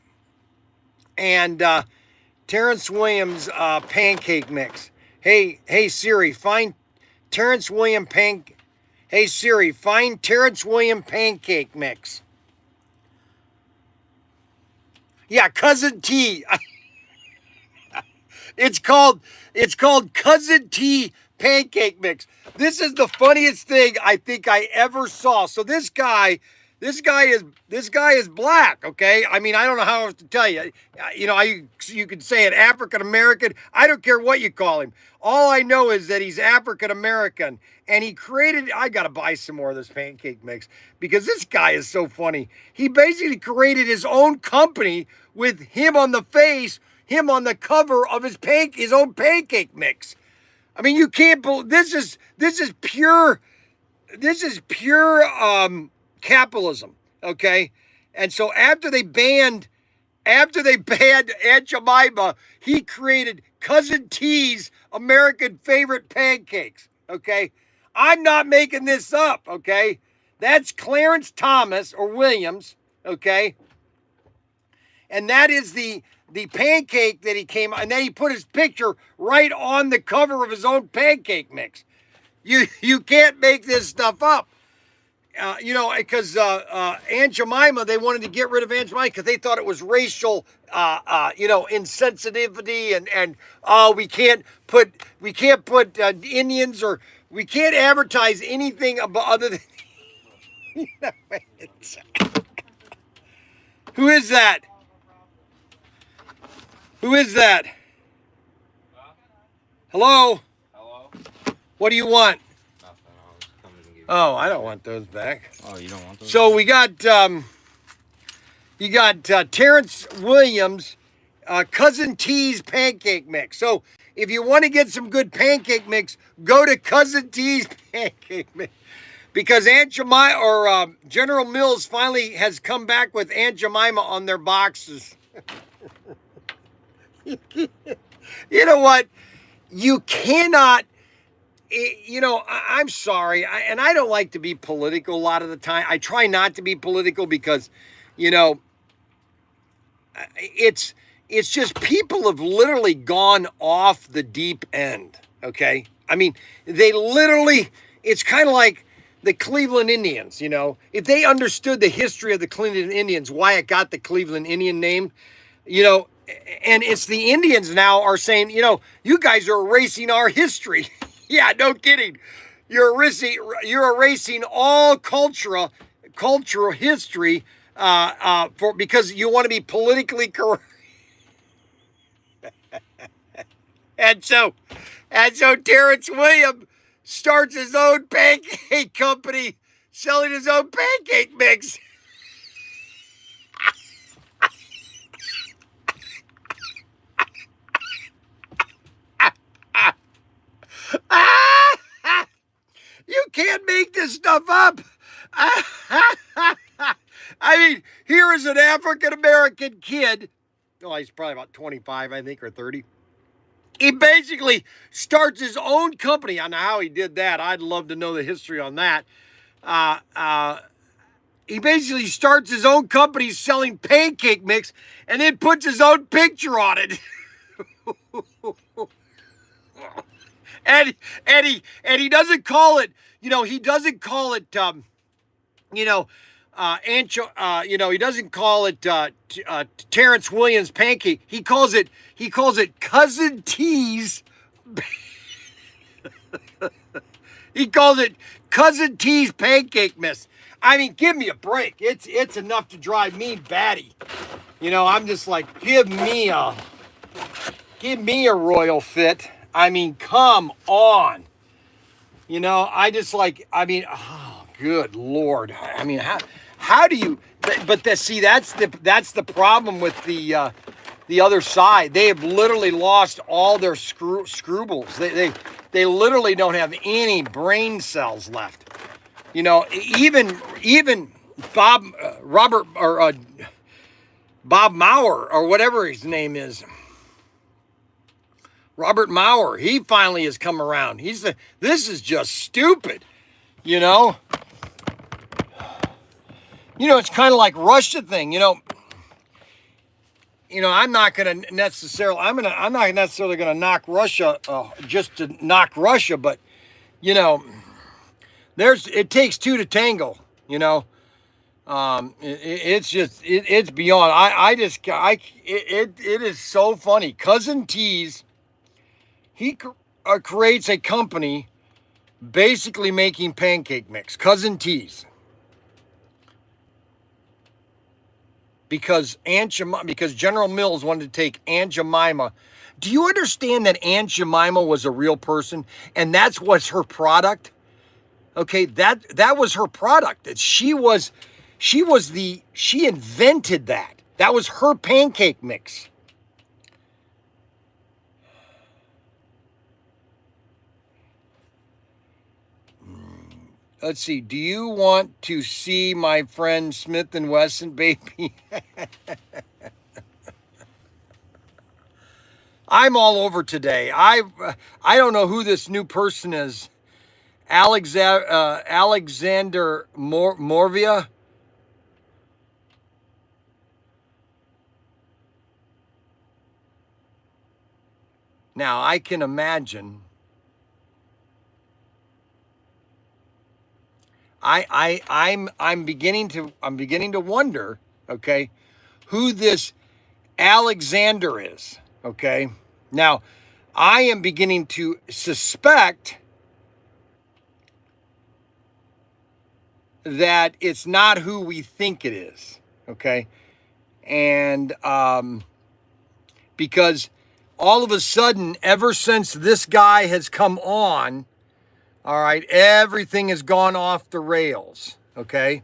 And Terrence Williams pancake mix. Hey Siri, find Terrence Williams Hey Siri, find Terrence Williams pancake mix. Yeah, Cousin T. It's called Cousin T pancake mix. This is the funniest thing I think I ever saw. So this guy is black, okay? I mean, I don't know how else to tell you. You know, you could say an African American. I don't care what you call him. All I know is that he's African American, and he created. I gotta buy some more of this pancake mix because this guy is so funny. He basically created his own company with him on the face, him on the cover of his own pancake mix. I mean, you can't believe this is pure capitalism, okay? And so after they banned Aunt Jemima, he created Cousin T's American favorite pancakes, okay? I'm not making this up, okay? That's Clarence Thomas or Williams, okay? And that is the pancake that he came, and then he put his picture right on the cover of his own pancake mix. You can't make this stuff up. You know, because Aunt Jemima, they wanted to get rid of Aunt Jemima because they thought it was racial, you know, insensitivity, and we can't put Indians, or we can't advertise anything about other than. Who is that? Who is that? Hello?
Hello?
What do you want?
Nothing. I was coming to give you.
Oh, I don't want those back.
Oh, you don't want those?
So we got you got Terrence Williams, Cousin T's pancake mix. So if you want to get some good pancake mix, go to Cousin T's pancake mix. Because Aunt Jemima or General Mills finally has come back with Aunt Jemima on their boxes. You know what? You cannot, you know, I'm sorry, and I don't like to be political a lot of the time. I try not to be political because, you know, it's just people have literally gone off the deep end, okay? I mean, they literally, it's kind of like the Cleveland Indians, you know? If they understood the history of the Cleveland Indians, why it got the Cleveland Indian name, you know, and it's the Indians now are saying, you know, you guys are erasing our history. Yeah, no kidding. You're erasing all cultural history because you want to be politically correct. And so Terrence Williams starts his own pancake company selling his own pancake mix. You can't make this stuff up. I mean, here is an African-American kid. Oh, he's probably about 25, I think, or 30. He basically starts his own company. I don't know how he did that. I'd love to know the history on that. He basically starts his own company selling pancake mix and then puts his own picture on it. And he doesn't call it, you know, he doesn't call it, you know, he doesn't call it Terrence Williams pancake. He calls it Cousin T's. He calls it Cousin T's pancake mix. I mean, give me a break. It's enough to drive me batty. You know, I'm just like, give me a royal fit. I mean, come on. You know, I just like, I mean, oh, good Lord. I mean, how do you, but that's the problem with the other side. They have literally lost all their scruples. They literally don't have any brain cells left. You know, even Bob Maurer or whatever his name is. Robert Maurer, he finally has come around. This is just stupid, you know? You know, it's kind of like Russia thing, you know? you know, I'm not not necessarily gonna knock Russia just to knock Russia, but you know, it takes two to tango. You know, it's beyond. It is so funny. Cousin T's, creates a company basically making pancake mix. Cousin T's. Because General Mills wanted to take Aunt Jemima. Do you understand that Aunt Jemima was a real person and that's what's her product? Okay, that was her product. That she invented that. That was her pancake mix. Let's see. Do you want to see my friend Smith and Wesson, baby? I'm all over today. I don't know who this new person is. Alexander Morvia. Now I can imagine. I'm beginning to wonder, okay, who this Alexander is, okay? Now, I am beginning to suspect that it's not who we think it is, okay? And because all of a sudden, ever since this guy has come on, all right, everything has gone off the rails, okay?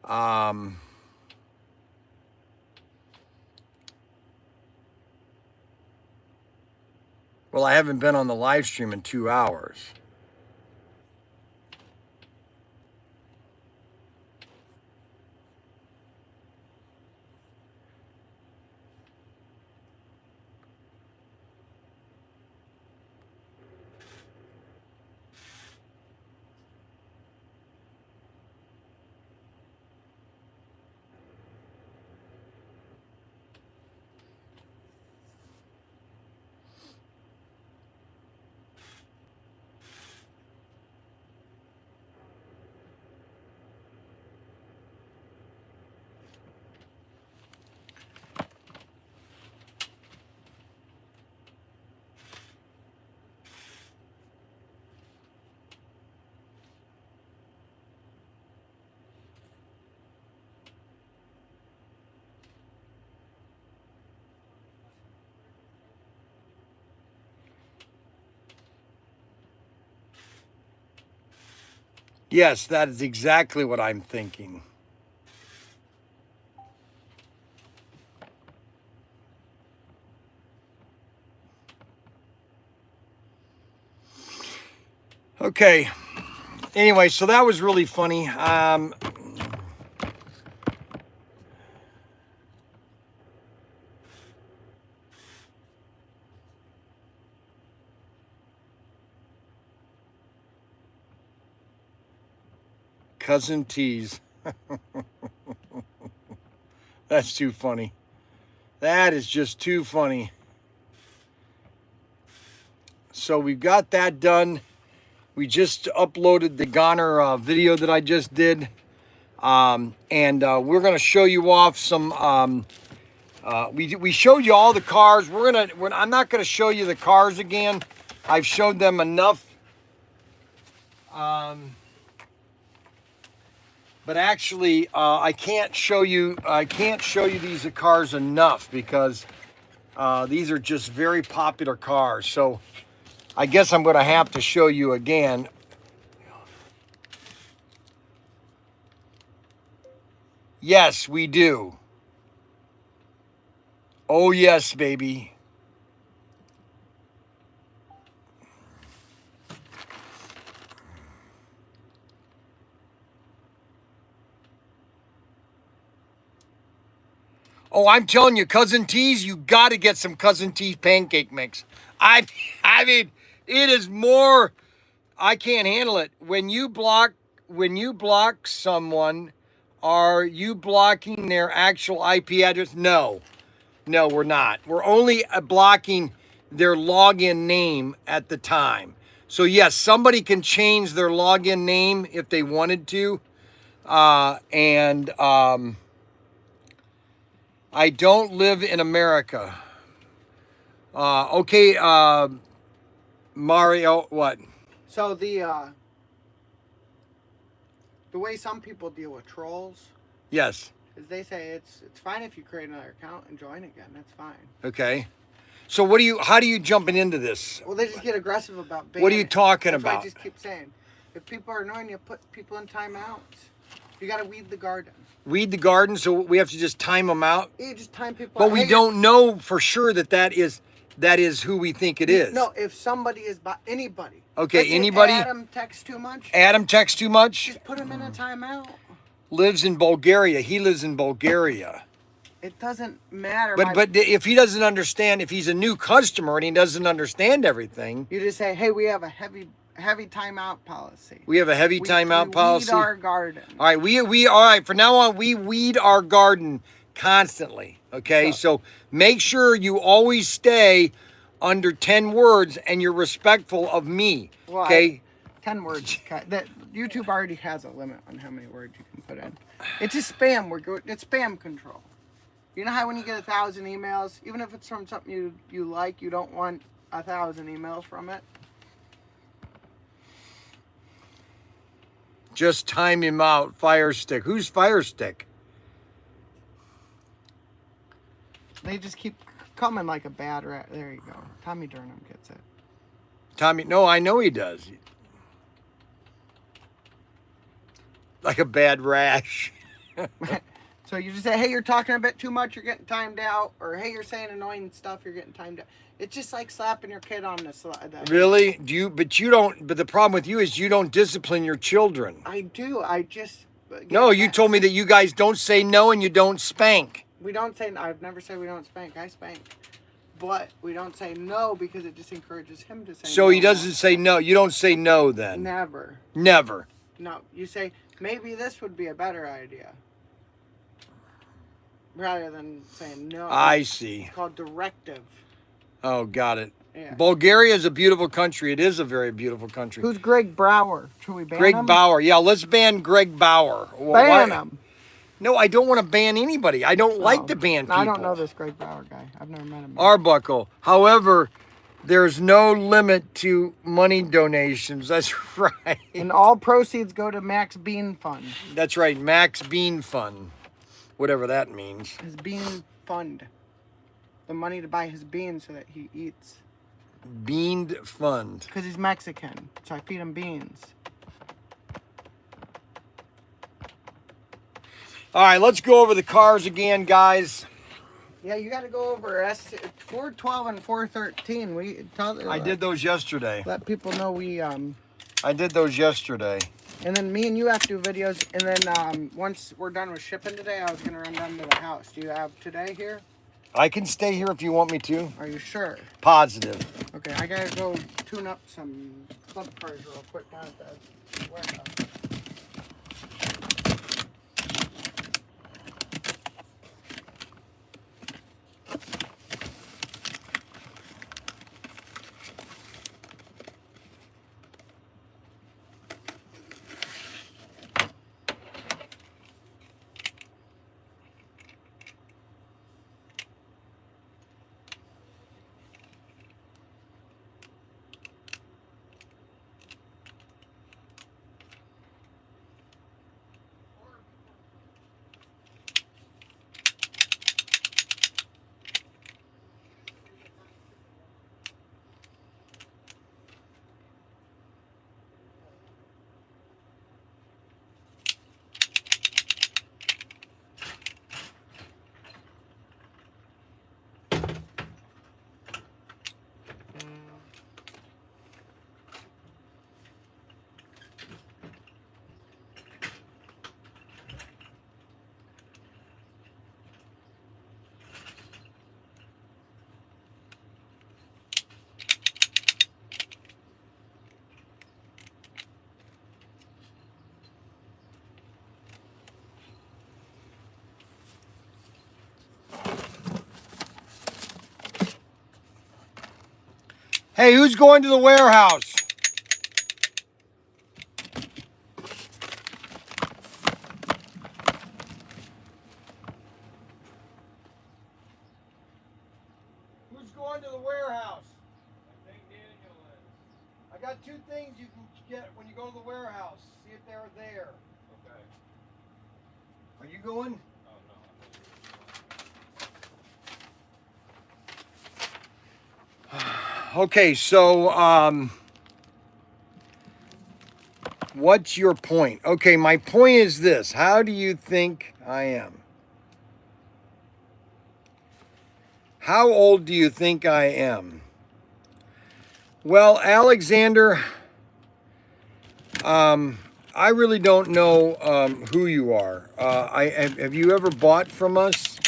Well, I haven't been on the live stream in 2 hours. Yes, that is exactly what I'm thinking. Okay. Anyway, so that was really funny. Cousin T's. That's too funny. That is just too funny. So we've got that done. We just uploaded the Goner video that I just did. And we're going to show you off some... we showed you all the cars. I'm not going to show you the cars again. I've showed them enough. But actually, I can't show you these cars enough because these are just very popular cars. So I guess I'm going to have to show you again. Yes, we do. Oh, yes, baby. Oh, I'm telling you, Cousin T's, you got to get some Cousin T's pancake mix. I mean, it is more, I can't handle it. When you block someone Are you blocking their actual IP address? No. No, we're not. We're only blocking their login name at the time. So yes, somebody can change their login name if they wanted to. And I don't live in America. Okay, Mario, what?
So the way some people deal with trolls
Yes.
is they say it's fine if you create another account and join again. That's fine.
Okay. So how do you jumping into this?
Well, they just get aggressive about banning.
What are you talking
That's why
about?
I just keep saying, if people are annoying you, put people in timeouts. You got to weed the garden.
Weed the garden, so we have to just time them out?
You just time people
But
out.
we
Hey,
don't know for sure that is who we think it is.
No, if somebody is anybody.
Okay,
Let's say
anybody?
Adam texts too much.
Adam texts too much?
Just put him in a timeout.
Lives in Bulgaria. He lives in Bulgaria.
It doesn't matter.
But if he doesn't understand, if he's a new customer and he doesn't understand everything,
you just say, hey, we have a heavy timeout policy.
we have a heavy timeout policy.
We weed our garden.
All right, all right. From now on, we weed our garden constantly. Okay, so make sure you always stay under 10 words and you're respectful of me.
Well,
Okay,
10 words. That YouTube already has a limit on how many words you can put in. It's just spam. It's spam control. You know how when you get 1,000 emails, even if it's from something you like, you don't want 1,000 emails from it.
just time him out. Fire Stick. Who's Fire Stick?
They just keep coming like a bad rat. There you go. Tommy Durham gets it.
Tommy, no, I know he does. Like a bad rash.
So you just say, hey, you're talking a bit too much, you're getting timed out. Or, hey, you're saying annoying stuff, you're getting timed out. It's just like slapping your kid on the slide.
Really? But you don't, but the problem with you is you don't discipline your children.
I do. I just...
No, you told me that you guys don't say no and you don't spank.
We don't say... I've never said we don't spank. I spank. But we don't say no because it just encourages him to say no.
So he doesn't say no. You don't say no then?
Never.
Never.
No. You say, maybe this would be a better idea. Rather than saying no.
I see.
It's called directive.
Oh, got it.
Yeah.
Bulgaria is a beautiful country. It is a very beautiful country.
Who's Greg Brower? Should we ban
Greg
him?
Bauer. Yeah, let's ban Greg Bauer.
Ban him.
No, I don't want to ban anybody. I don't like to ban people.
I don't know this Greg Bauer guy. I've never met him.
Arbuckle. However, there's no limit to money donations. That's right.
And all proceeds go to Max Bean Fund.
That's right. Max Bean Fund. Whatever that means.
His bean fund. The money to buy his beans so that he eats.
Beaned Fund.
Because he's Mexican. So I feed him beans.
All right, let's go over the cars again, guys.
Yeah, you got to go over 412 and 413.
I did those yesterday.
Let people know we
I did those yesterday.
And then me and you have to do videos. And then once we're done with shipping today, I was going to run down to the house. Do you have today here?
I can stay here if you want me to.
Are you sure?
Positive.
Okay, I got to go tune up some club cars real quick down at the warehouse.
Hey, who's going to the warehouse? Who's going to the warehouse?
I think Daniel is.
I got 2 things you can get when you go to the warehouse. See if they're there.
Okay.
Are you going?
Oh, no.
Okay, so what's your point? Okay, my point is this. How do you think I am? How old do you think I am? Well, Alexander, I really don't know who you are. Have you ever bought from us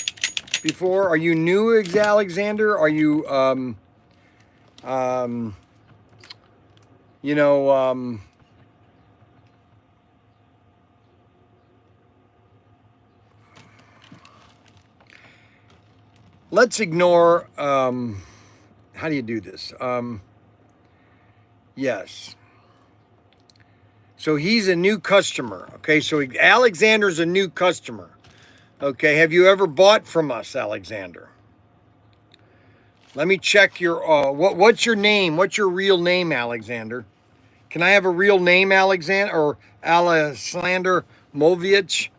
before? Are you new, Alexander? Are you, you know, let's ignore, how do you do this? Yes. So he's a new customer. Okay, so Alexander's a new customer. Okay, have you ever bought from us, Alexander? Let me check your, what's your name? What's your real name, Alexander? Can I have a real name, Alexander, or Alexander Movic?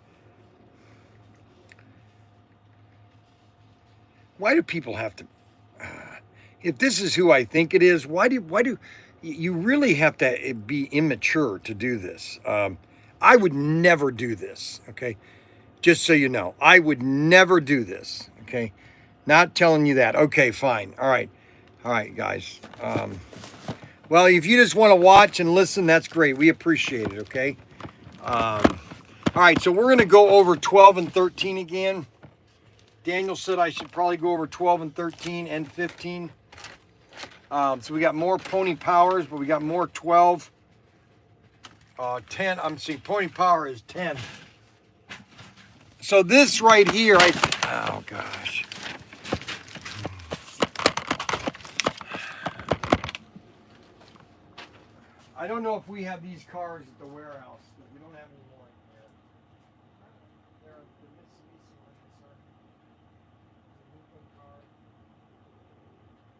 Why do people have to, if this is who I think it is, why do, you really have to be immature to do this. I would never do this, okay? Just so you know, I would never do this, okay? Not telling you that. Okay, fine. All right, guys. Well, if you just want to watch and listen, that's great. We appreciate it, okay? All right, so we're going to go over 12 and 13 again. Daniel said I should probably go over 12 and 13 and 15. So we got more Pony Powers, but we got more 12. 10, I'm seeing Pony Power is 10. So this right here, oh gosh. I don't know if we have these cars at the warehouse. We don't have any more in here. They're the Mitsubishi ones, sir. The Lincoln car.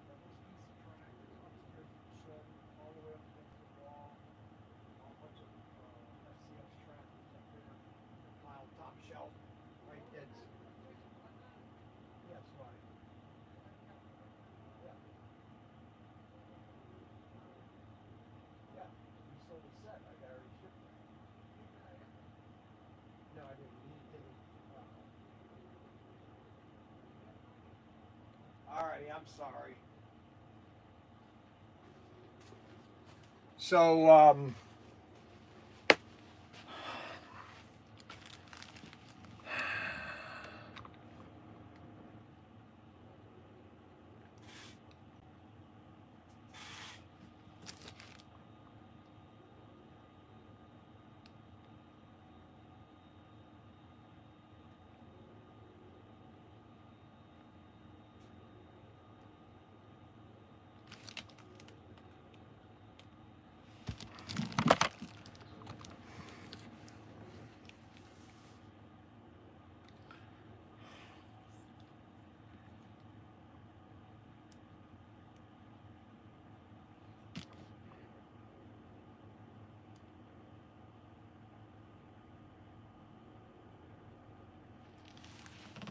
That Mitsubishi tractor upstairs in the shed, all the way up against the wall. A bunch of FCS tractors up there. Pile top shelf. Right dead. Yes, right. Yeah. Yeah, he sold the set. I got already shipped it. No, I didn't. He didn't. Alrighty, I'm sorry. So,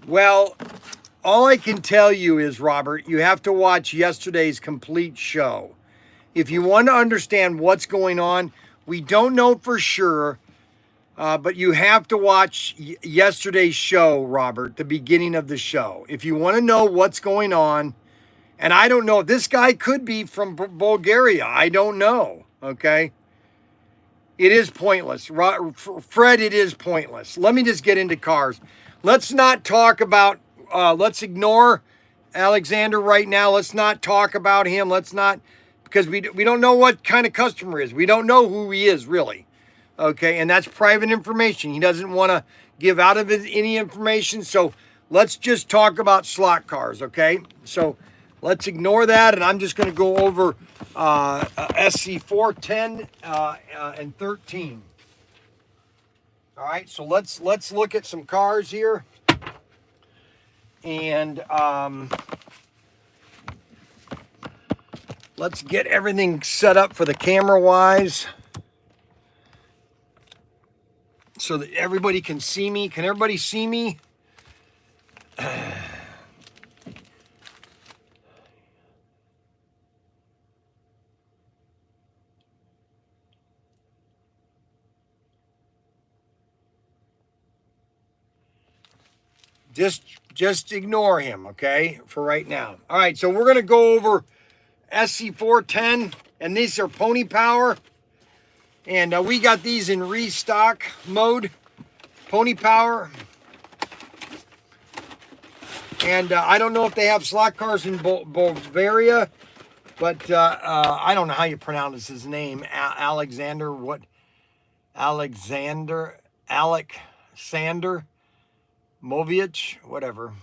well, all I can tell you is, Robert, you have to watch yesterday's complete show. If you want to understand what's going on, we don't know for sure, but you have to watch yesterday's show, Robert, the beginning of the show. If you want to know what's going on, and I don't know, this guy could be from Bulgaria. I don't know, okay? It is pointless. Fred, it is pointless. Let me just get into cars. Let's not talk about, let's ignore Alexander right now. Let's not talk about him. Let's not, because we don't know what kind of customer he is. We don't know who he is, really. Okay, and that's private information. He doesn't want to give out of any information. So let's just talk about slot cars, okay? So let's ignore that, and I'm just going to go over SC410 and 13. All right, so let's look at some cars here, and let's get everything set up for the camera wise, so that everybody can see me. Can everybody see me? Just ignore him, okay, for right now. All right, so we're gonna go over SC410, and these are Pony Power, and we got these in restock mode, Pony Power. And I don't know if they have slot cars in Bavaria, but I don't know how you pronounce his name. Alexander Movic, whatever.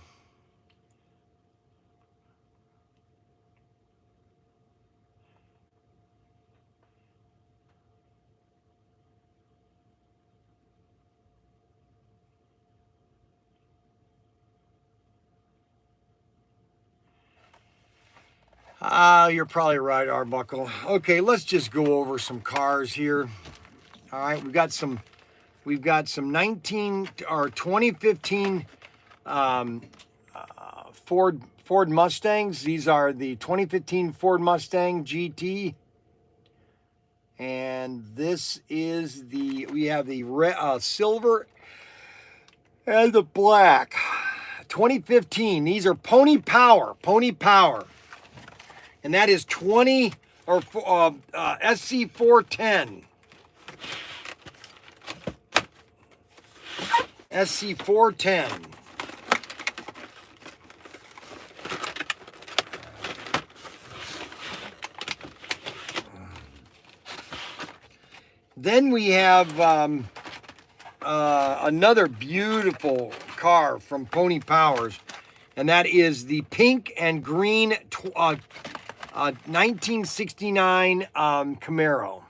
You're probably right, Arbuckle. Okay, let's just go over some cars here. All right, we've got some 19 or 2015 Ford Mustangs. These are the 2015 Ford Mustang GT, and this is we have the silver and the black 2015. These are Pony Power, and that is 20 or SC410. SC410. Then we have another beautiful car from Pony Powers, and that is the pink and green 1969 Camaro.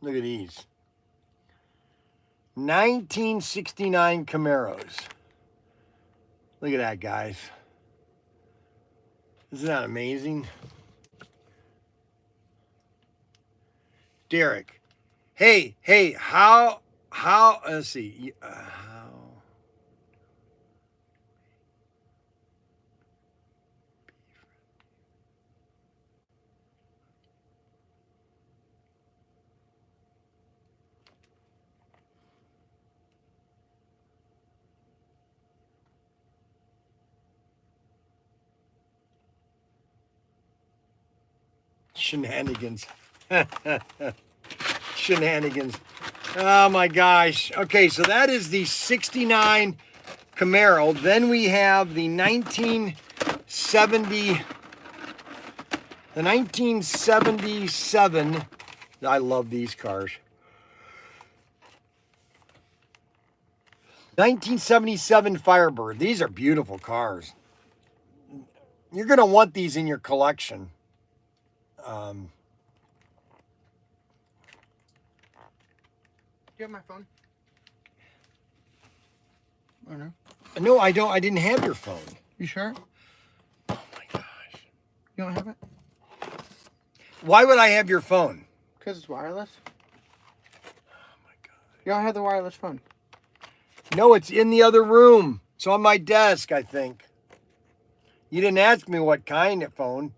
Look at these. 1969 Camaros. Look at that, guys. Isn't that amazing? Derek. Hey, how, let's see. Shenanigans. Shenanigans. Oh my gosh. Okay, so that is the 69 Camaro. Then we have the 1977. I love these cars. 1977 Firebird. These are beautiful cars. You're going to want these in your collection.
Do you have my phone? Or no?
No, I don't. I didn't have your phone.
You sure?
Oh my gosh.
You don't have it?
Why would I have your phone?
Because it's wireless.
Oh my god.
You don't have the wireless phone.
No, it's in the other room. It's on my desk, I think. You didn't ask me what kind of phone.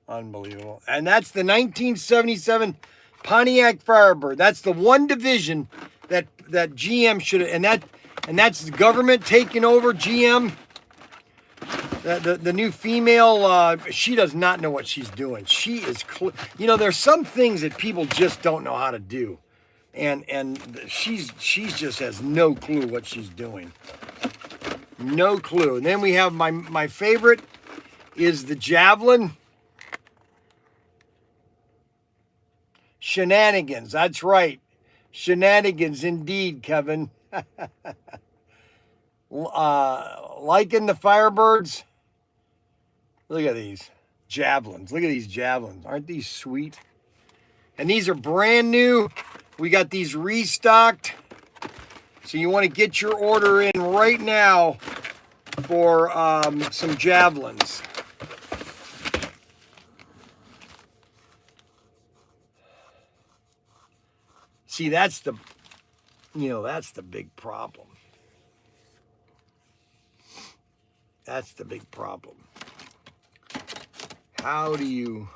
Unbelievable. And that's the 1977 Pontiac Firebird. That's the one division that GM should have, and that's the government taking over GM. The new female, she does not know what she's doing. She is, there's some things that people just don't know how to do, and she's just has no clue what she's doing. No clue. And then we have my favorite is the Javelin. Shenanigans. That's right. Shenanigans indeed, Kevin. Liking the Firebirds. Look at these javelins. Look at these javelins. Aren't these sweet? And these are brand new. We got these restocked. So you want to get your order in right now for some javelins. See, that's the big problem. That's the big problem. How do you...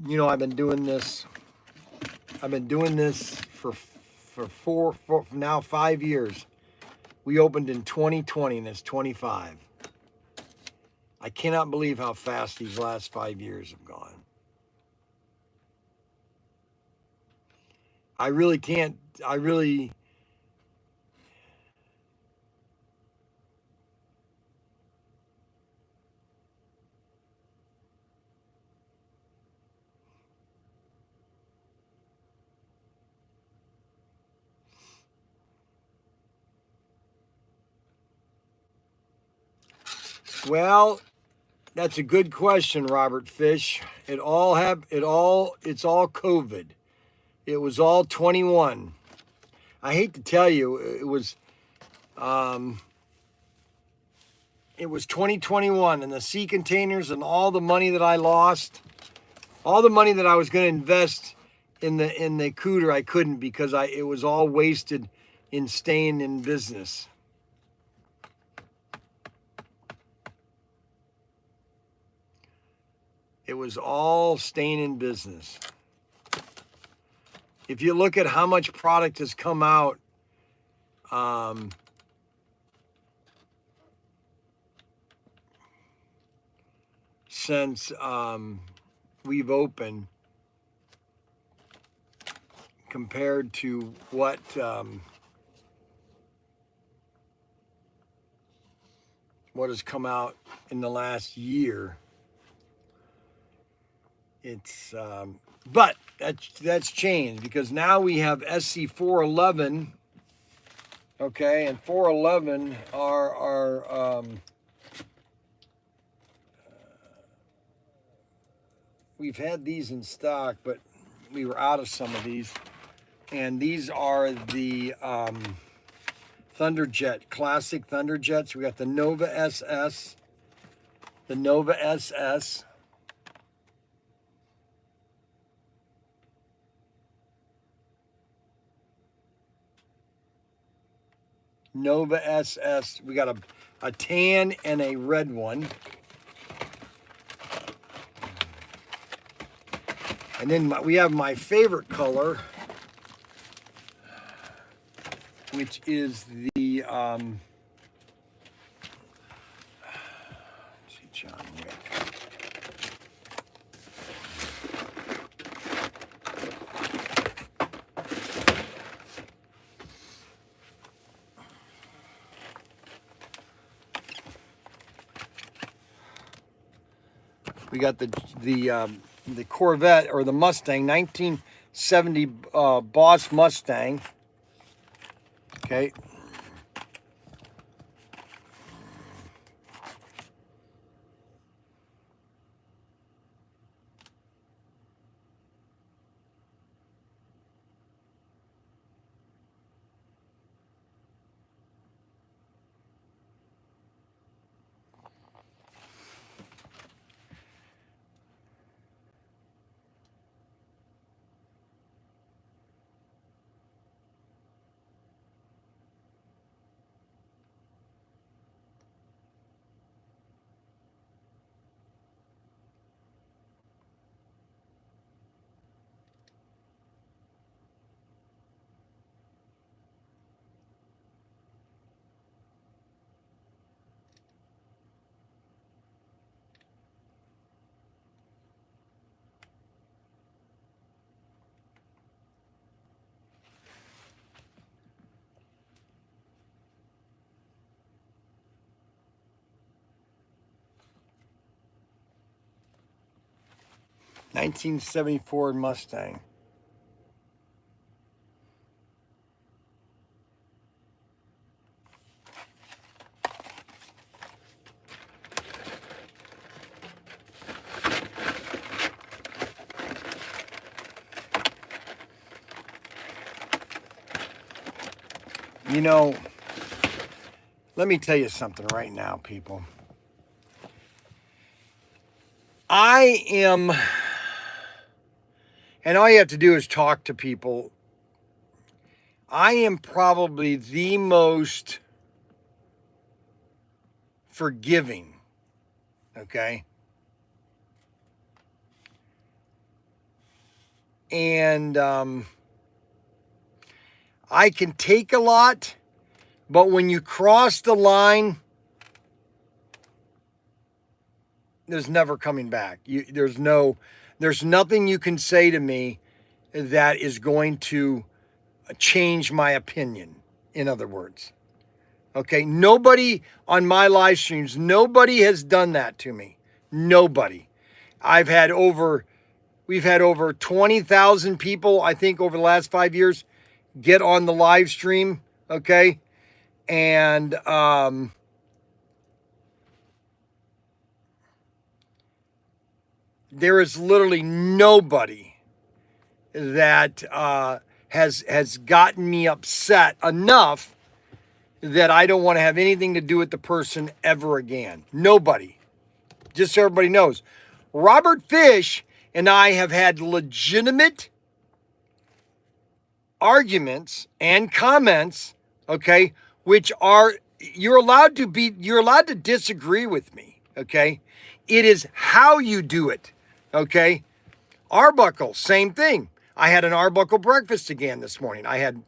You know, I've been doing this for now 5 years. We opened in 2020 and it's 25. I cannot believe how fast these last 5 years have gone. I really can't, well, that's a good question, Robert Fish. It's all COVID. It was all 21. I hate to tell you, it was 2021, and the sea containers and all the money that I lost, all the money that I was going to invest in the cooter, I couldn't because it was all wasted in staying in business. It was all staying in business. If you look at how much product has come out, since we've opened, compared to what has come out in the last year, it's but that's changed because now we have SC411, okay, and 411 are we've had these in stock, but we were out of some of these, and these are the Thunderjet, classic Thunderjets. We got the Nova SS, Nova SS, we got a tan and a red one. And then we have my favorite color, which is the, let's see, John Wick. We got the Corvette or the Mustang, 1970 Boss Mustang. Okay. 1974 Mustang. You know, let me tell you something right now, people. I am, and all you have to do is talk to people. I am probably the most forgiving, okay? And I can take a lot, but when you cross the line, there's never coming back. There's nothing you can say to me that is going to change my opinion, in other words. Okay, nobody on my live streams, nobody has done that to me. Nobody. We've had over 20,000 people, I think, over the last 5 years get on the live stream, okay? And there is literally nobody that has gotten me upset enough that I don't want to have anything to do with the person ever again. Nobody. Just so everybody knows. Robert Fish and I have had legitimate arguments and comments, okay, which are you're allowed to disagree with me, okay? It is how you do it, okay? Arbuckle, same thing. I had an Arbuckle breakfast again this morning. I had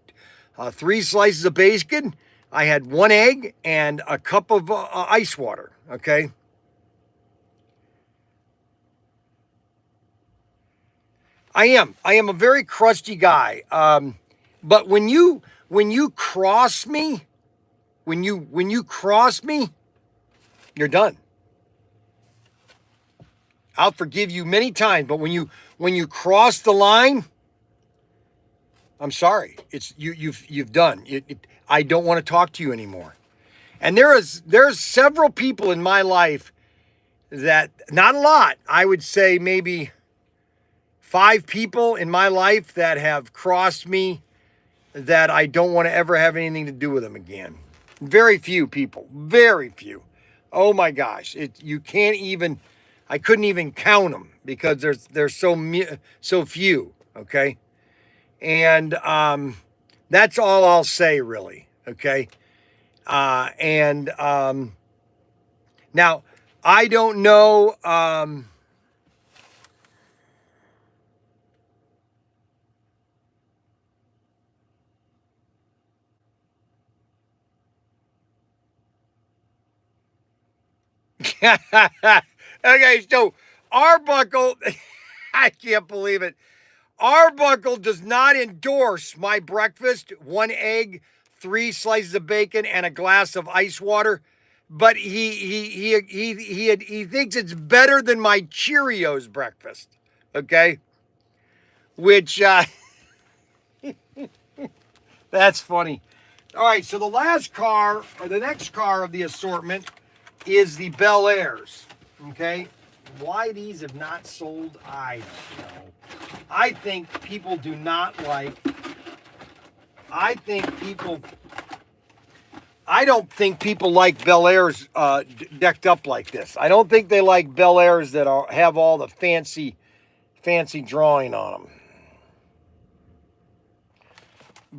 3 slices of bacon, I had 1 egg, and a cup of ice water, okay? I am a very crusty guy. But when you cross me, when you cross me, you're done. I'll forgive you many times, but when you cross the line, I'm sorry. You've done. I don't want to talk to you anymore. And there's several people in my life that, not a lot, I would say maybe 5 people in my life that have crossed me that I don't want to ever have anything to do with them again. Very few people, very few. Oh my gosh, you can't even. I couldn't even count them because there's so few. Okay, and that's all I'll say really. Okay, and now I don't know. Okay, so Arbuckle, I can't believe it. Arbuckle does not endorse my breakfast, 1 egg, 3 slices of bacon, and a glass of ice water. But he thinks it's better than my Cheerios breakfast. Okay, which that's funny. All right, so the next car of the assortment is the Bel Airs. Okay, why these have not sold, I don't know. I think people do not like. I don't think people like Bel Airs decked up like this. I don't think they like Bel Airs that have all the fancy drawing on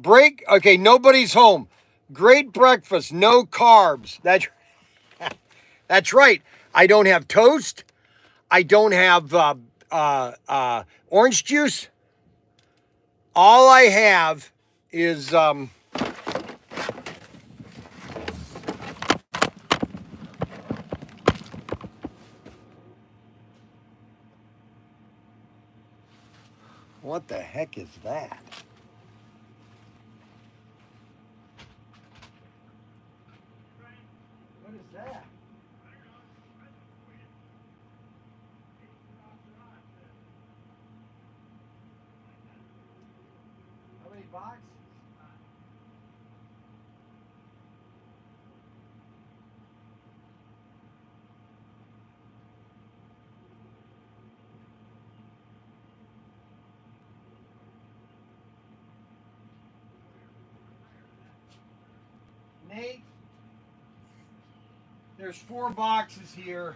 them. Okay, nobody's home. Great breakfast, no carbs. That's right. I don't have toast. I don't have orange juice. All I have is what the heck is that? What is that? boxes. Nate, there's 4 boxes here.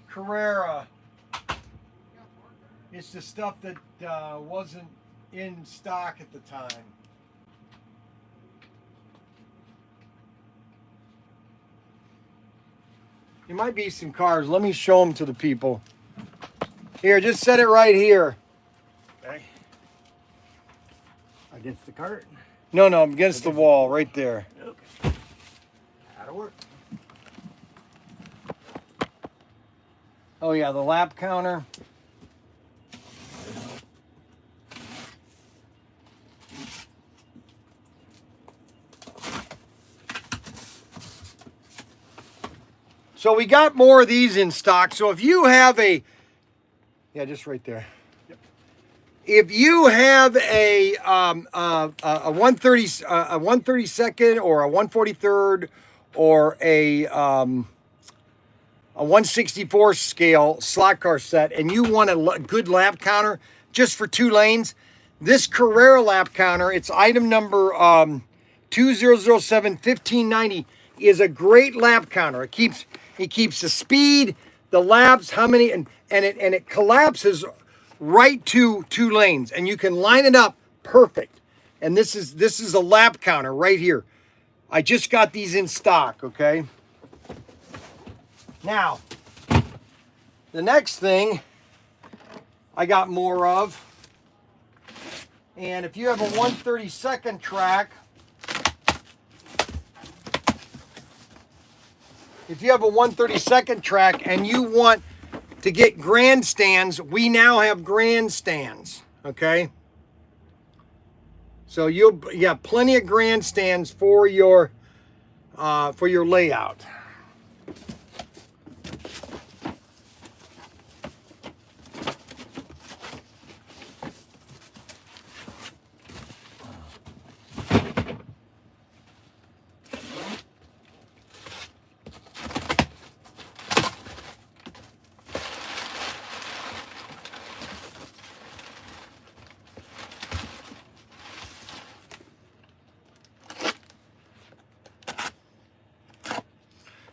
Carrera. It's the stuff that wasn't in stock at the time. There might be some cars. Let me show them to the people. Here, just set it right here.
Okay. Against the cart.
No, no, against the wall, right there.
Okay. That'll work.
Oh yeah, the lap counter. So we got more of these in stock. So if you have a, yeah, just right there.
Yep.
If you have a 132nd or a 143rd or a 164 scale slot car set, and you want a good lap counter just for 2 lanes, this Carrera lap counter, it's item number 2007-1590, is a great lap counter. It keeps the speed, the laps, how many, and it collapses right to 2 lanes, and you can line it up perfect. And this is a lap counter right here. I just got these in stock, okay? Now, the next thing I got more of, and if you have a 132nd track, and you want to get grandstands, we now have grandstands, okay? So you have plenty of grandstands for your layout.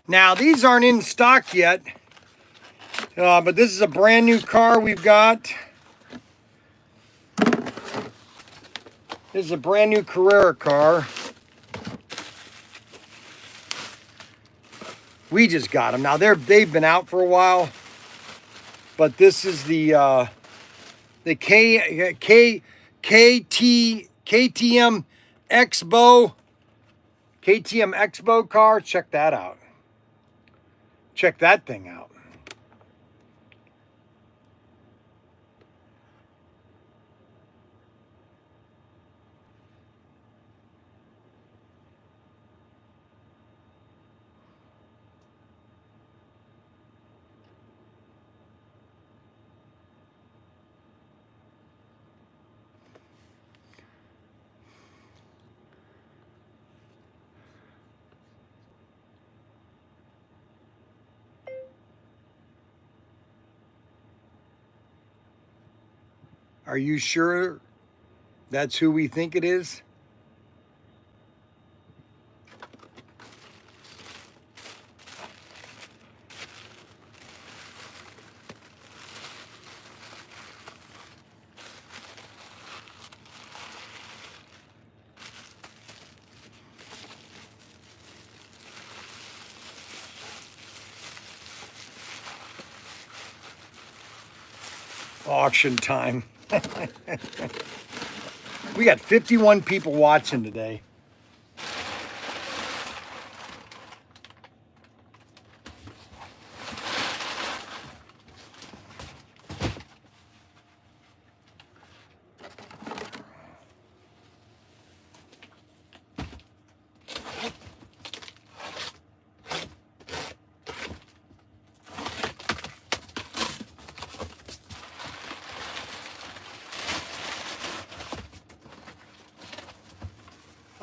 Now, these aren't in stock yet, but this is a brand new car we've got. This is a brand new Carrera car. We just got them. Now, they've been out for a while, but this is the KTM Expo car. Check that out. Check that thing out. Are you sure that's who we think it is? Auction time. We got 51 people watching today.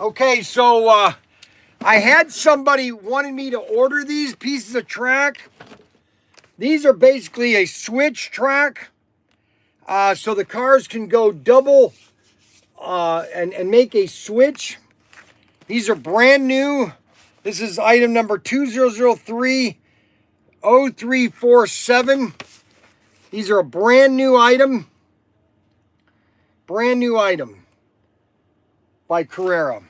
Okay, so I had somebody wanting me to order these pieces of track. These are basically a switch track. So the cars can go double and make a switch. These are brand new. This is item number 2003-0347. These are a brand new item. Brand new item by Carrera.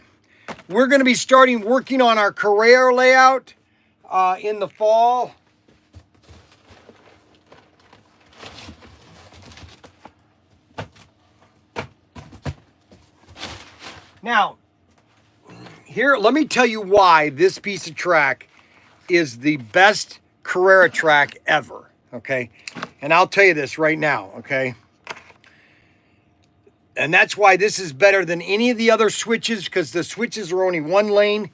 We're going to be starting working on our Carrera layout in the fall. Now, here, let me tell you why this piece of track is the best Carrera track ever, okay? And I'll tell you this right now, okay? And that's why this is better than any of the other switches, because the switches are only one lane.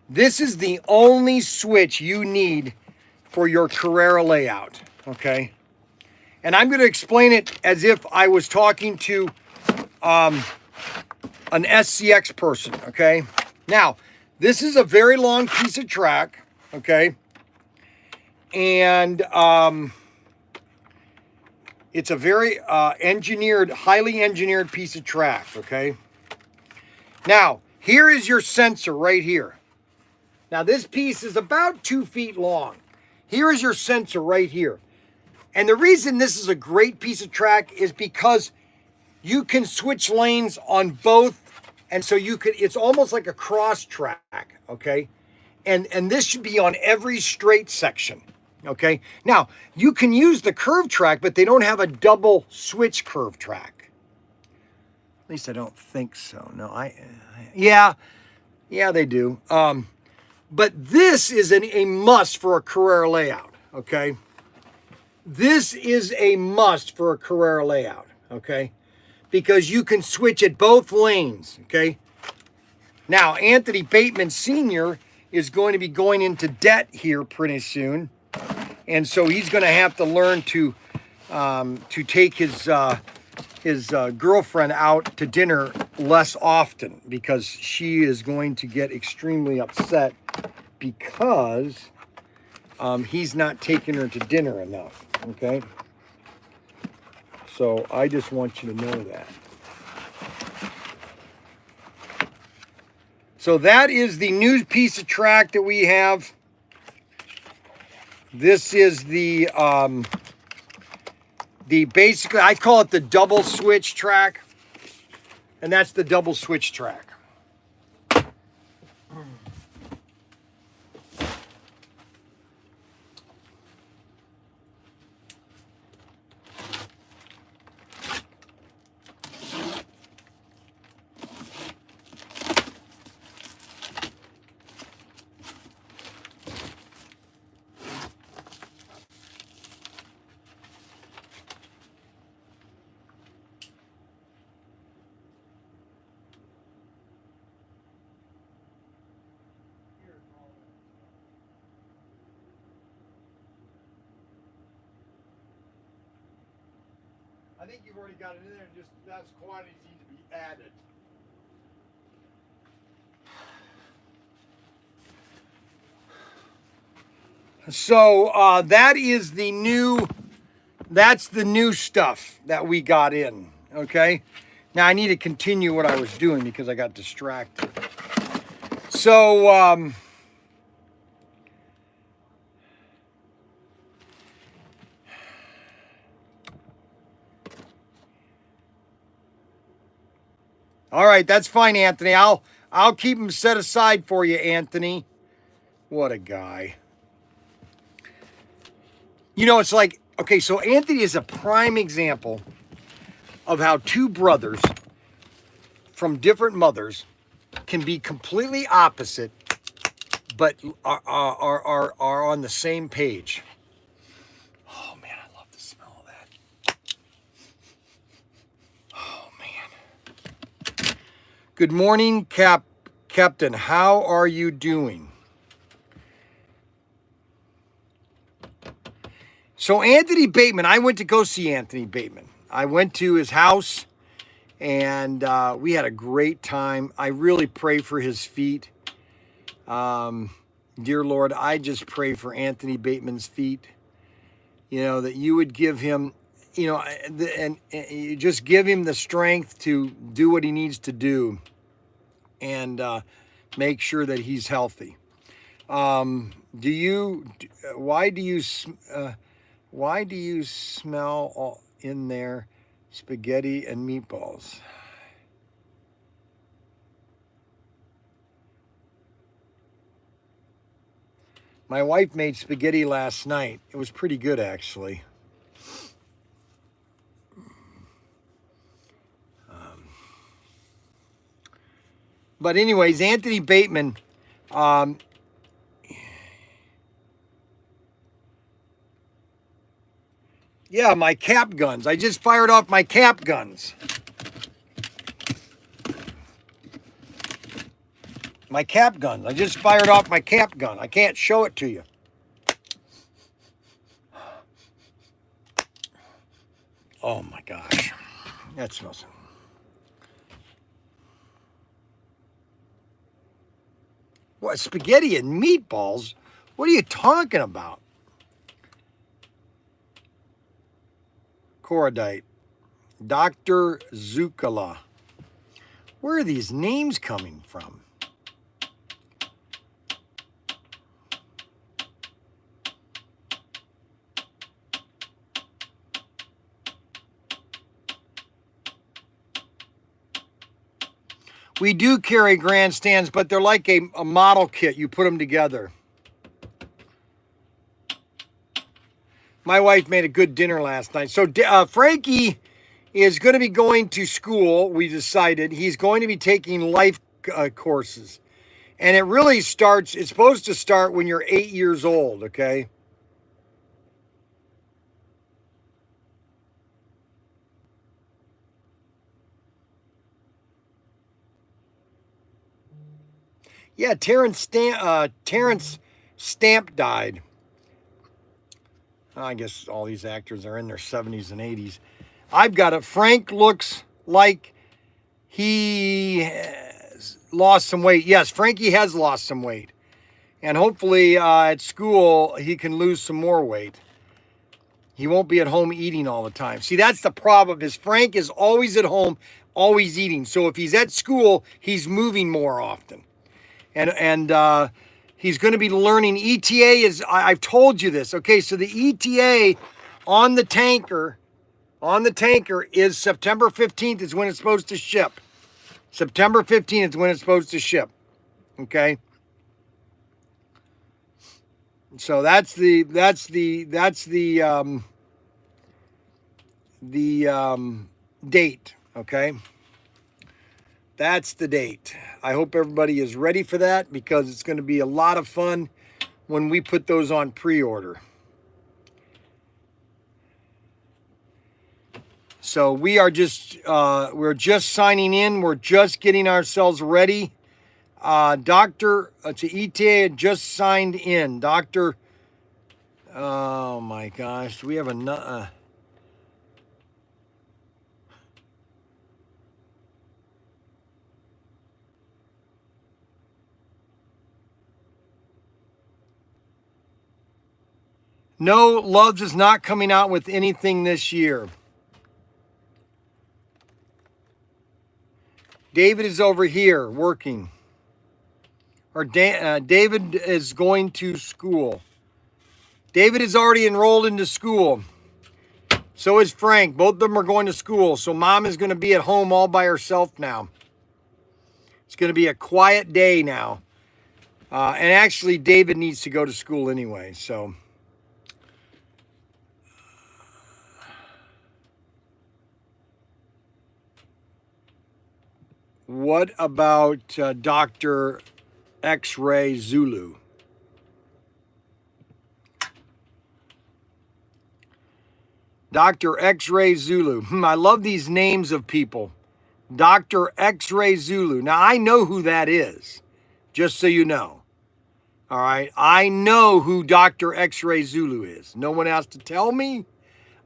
This is the only switch you need for your Carrera layout, okay? And I'm going to explain it as if I was talking to an SCX person, okay? Now, this is a very long piece of track, okay? And it's a very highly engineered piece of track, okay? Now, here is your sensor right here. Now, this piece is about 2 feet long. Here is your sensor right here. And the reason this is a great piece of track is because you can switch lanes on both. And so it's almost like a cross track, okay? And this should be on every straight section, okay? Now, you can use the curve track, but they don't have a double switch curve track. At least I don't think so. No, yeah, they do. But this is a must for a Carrera layout, okay? This is a must for a Carrera layout, okay? Because you can switch at both lanes, okay? Now, Anthony Bateman Sr. is going to be going into debt here pretty soon. And so he's going to have to learn to take his girlfriend out to dinner less often, because she is going to get extremely upset because he's not taking her to dinner enough, okay? So I just want you to know that. So that is the new piece of track that we have. This is the basically, I call it the double switch track. And that's the double switch track. I think you've already got it in there, and just that's quantities need to be added. So that is that's the new stuff that we got in, okay? Now I need to continue what I was doing because I got distracted. So, all right, that's fine, Anthony. I'll keep them set aside for you, Anthony. What a guy. You know, it's like, okay, so Anthony is a prime example of how two brothers from different mothers can be completely opposite, but are on the same page. Oh man, I love the smell of that. Oh man. Good morning, Captain. How are you doing? So Anthony Bateman, I went to go see Anthony Bateman. I went to his house, And we had a great time. I really pray for his feet. Dear Lord, I just pray for Anthony Bateman's feet, you know, that you would give him, you know, and you just give him the strength to do what he needs to do and make sure that he's healthy. Why do you smell all in there spaghetti and meatballs? My wife made spaghetti last night. It was pretty good, actually. But anyways, Anthony Bateman, yeah, my cap guns. I just fired off my cap guns. My cap guns. I just fired off my cap gun. I can't show it to you. Oh my gosh. That smells. What, spaghetti and meatballs? What are you talking about? Coradite. Dr. Zucala. Where are these names coming from? We do carry grandstands, but they're like a model kit. You put them together. My wife made a good dinner last night. So Frankie is going to be going to school. We decided he's going to be taking life courses. And it really starts, it's supposed to start when you're 8 years old, okay? Yeah, Terrence Stamp died. I guess all these actors are in their 70s and 80s. I've got it. Frank looks like he has lost some weight. Yes, Frankie has lost some weight. And hopefully at school he can lose some more weight. He won't be at home eating all the time. See, that's the problem is Frank is always at home, always eating. So if he's at school, he's moving more often. And he's going to be learning. ETA is, I've told you this. Okay, so the ETA on the tanker is September 15th is when it's supposed to ship. September 15th is when it's supposed to ship. Okay. So that's the date. Okay. That's the date. I hope everybody is ready for that because it's going to be a lot of fun when we put those on pre-order. So we're just signing in. We're just getting ourselves ready. Dr. To ETA had just signed in. Dr. Oh my gosh. Do we have a No, Loves is not coming out with anything this year. David is over here working. Or David is going to school. David is already enrolled into school. So is Frank. Both of them are going to school. So Mom is going to be at home all by herself now. It's going to be a quiet day now. And actually, David needs to go to school anyway, so... What about Dr. X-Ray Zulu? Dr. X-Ray Zulu. I love these names of people. Dr. X-Ray Zulu. Now, I know who that is, just so you know. All right? I know who Dr. X-Ray Zulu is. No one has to tell me.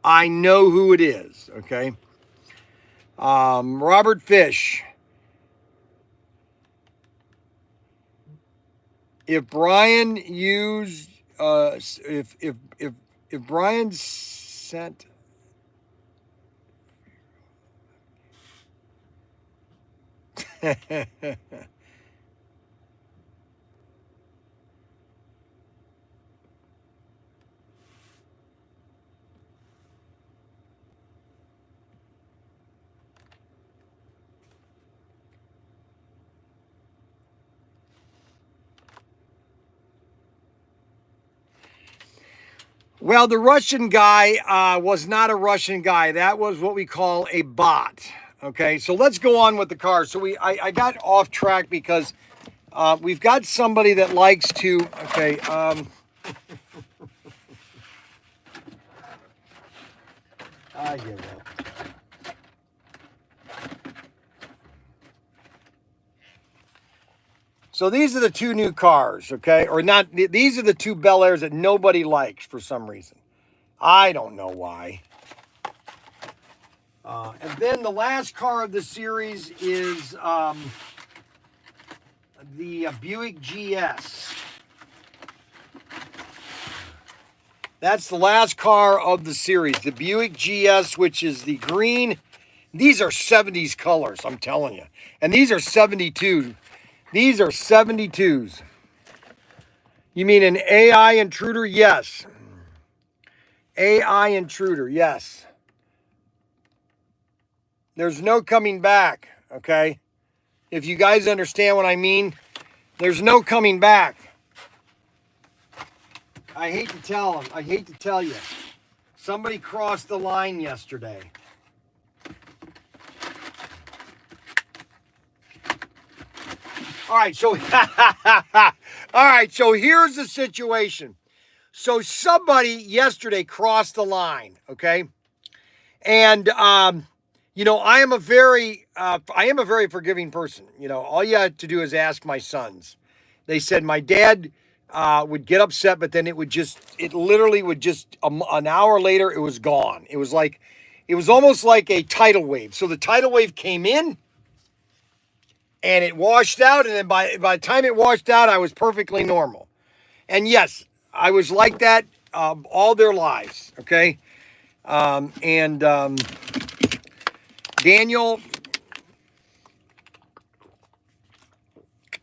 I know who it is, okay? Robert Fish. If Bryan used, if Bryan sent. Well, the Russian guy was not a Russian guy. That was what we call a bot. Okay, so let's go on with the car. So I got off track because we've got somebody that likes to. Okay, I give up. So these are the two new cars, okay? Or not, these are the two Bel Airs that nobody likes for some reason. I don't know why. And then the last car of the series is the Buick GS. That's the last car of the series, the Buick GS, which is the green. These are 70s colors, I'm telling you. And these are 72. These are 72s. You mean an AI intruder? Yes. AI intruder, yes. There's no coming back, okay? If you guys understand what I mean, there's no coming back. I hate to tell them. I hate to tell you. Somebody crossed the line yesterday. All right, so all right, so here's the situation. So somebody yesterday crossed the line, okay? And you know, I am a very forgiving person. You know, all you had to do is ask my sons. They said my dad would get upset, but then it literally would just an hour later it was gone. It was almost like a tidal wave. So the tidal wave came in and it washed out, and then by the time it washed out, I was perfectly normal. And yes, I was like that all their lives. Okay, Daniel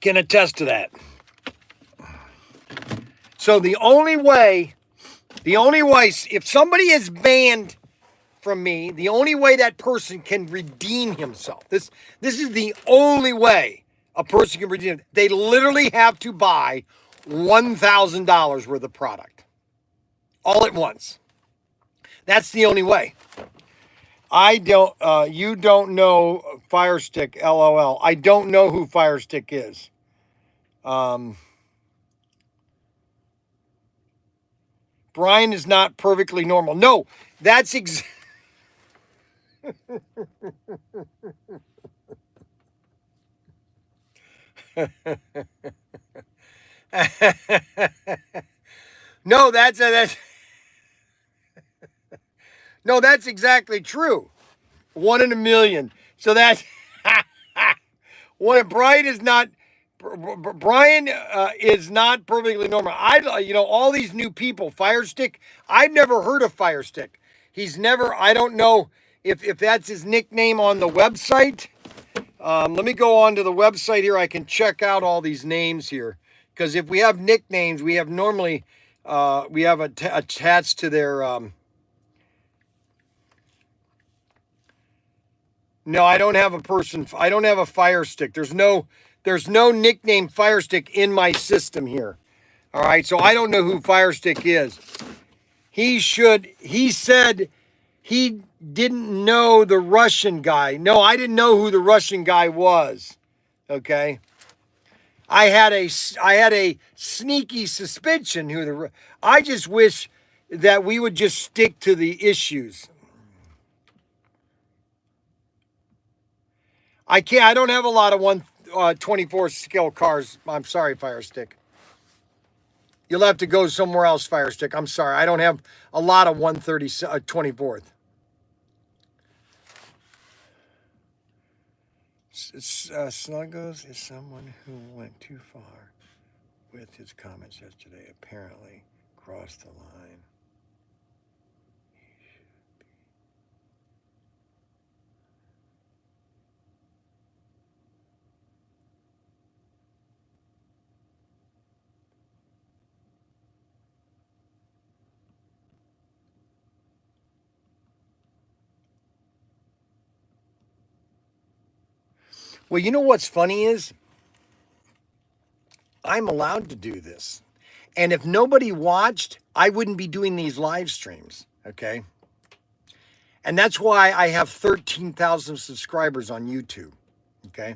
can attest to that. So the only way, if somebody is banned from me, the only way that person can redeem himself, this is the only way a person can redeem. They literally have to buy $1,000 worth of product all at once. That's the only way. You don't know Firestick, LOL. I don't know who Firestick is. Bryan is not perfectly normal. No, that's no, that's exactly true. 1 in a million. So that's Bryan is not perfectly normal. All these new people, Firestick, I've never heard of Firestick. I don't know if that's his nickname on the website. Let me go on to the website here. I can check out all these names here. Because if we have nicknames, we have normally, we have attached to their, no, I don't have a person. I don't have a Firestick. There's no nickname Firestick in my system here. All right. So I don't know who Firestick is. He said he didn't know the Russian guy. No, I didn't know who the Russian guy was. Okay. I had a sneaky suspicion I just wish that we would just stick to the issues. I don't have a lot of 124 scale cars. I'm sorry, Firestick. You'll have to go somewhere else, Firestick. I'm sorry. I don't have a lot of 130 24th. Snuggles is someone who went too far with his comments yesterday. Apparently crossed the line. Well, you know what's funny is I'm allowed to do this. And if nobody watched, I wouldn't be doing these live streams, okay? And that's why I have 13,000 subscribers on YouTube, okay?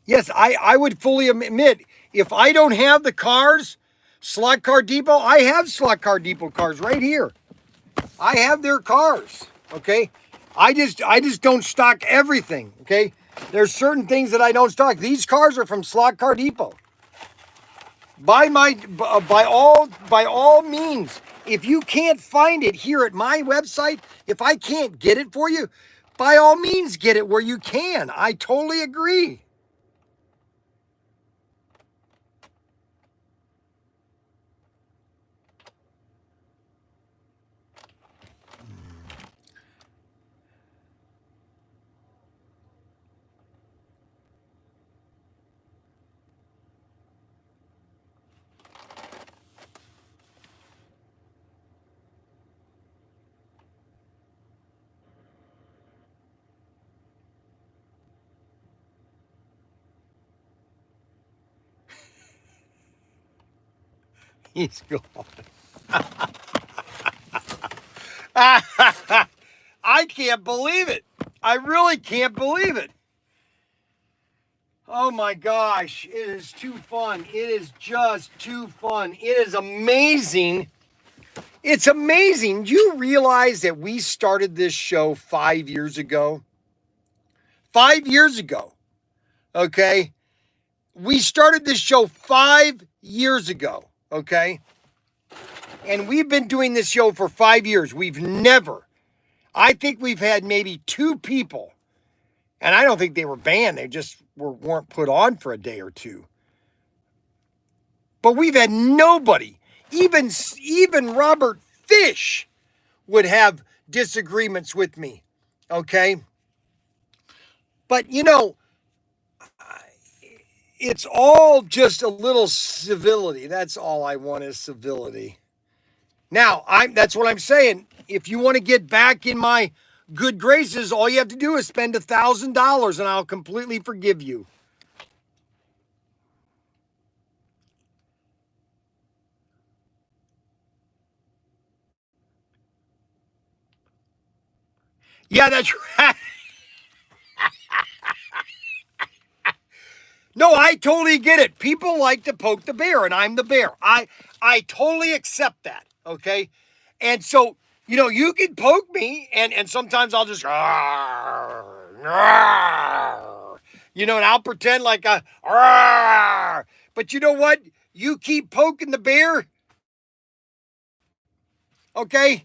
Yes, I would fully admit, if I don't have the cars, Slot Car Depot, I have Slot Car Depot cars right here. I have their cars, okay? I just don't stock everything, okay? There's certain things that I don't stock. These cars are from Slot Car Depot. By all means, if you can't find it here at my website, if I can't get it for you, by all means get it where you can. I totally agree. He's gone. I can't believe it. I really can't believe it. Oh my gosh, it is too fun. It is just too fun. It is amazing. It's amazing. Do you realize that we started this show 5 years ago? 5 years ago. Okay? We started this show 5 years ago. Okay? And we've been doing this show for 5 years. I think we've had maybe 2 people, and I don't think they were banned. They just weren't put on for a day or two. But we've had nobody, even Robert Fish would have disagreements with me, okay? But, it's all just a little civility. That's all I want is civility. Now, that's what I'm saying. If you want to get back in my good graces, all you have to do is spend $1,000 and I'll completely forgive you. Yeah, that's right. No, I totally get it. People like to poke the bear, and I'm the bear. I totally accept that, okay? And so, you can poke me, and sometimes I'll just, "Arr, arr," and I'll pretend like a, "Arr." But you know what? You keep poking the bear, okay?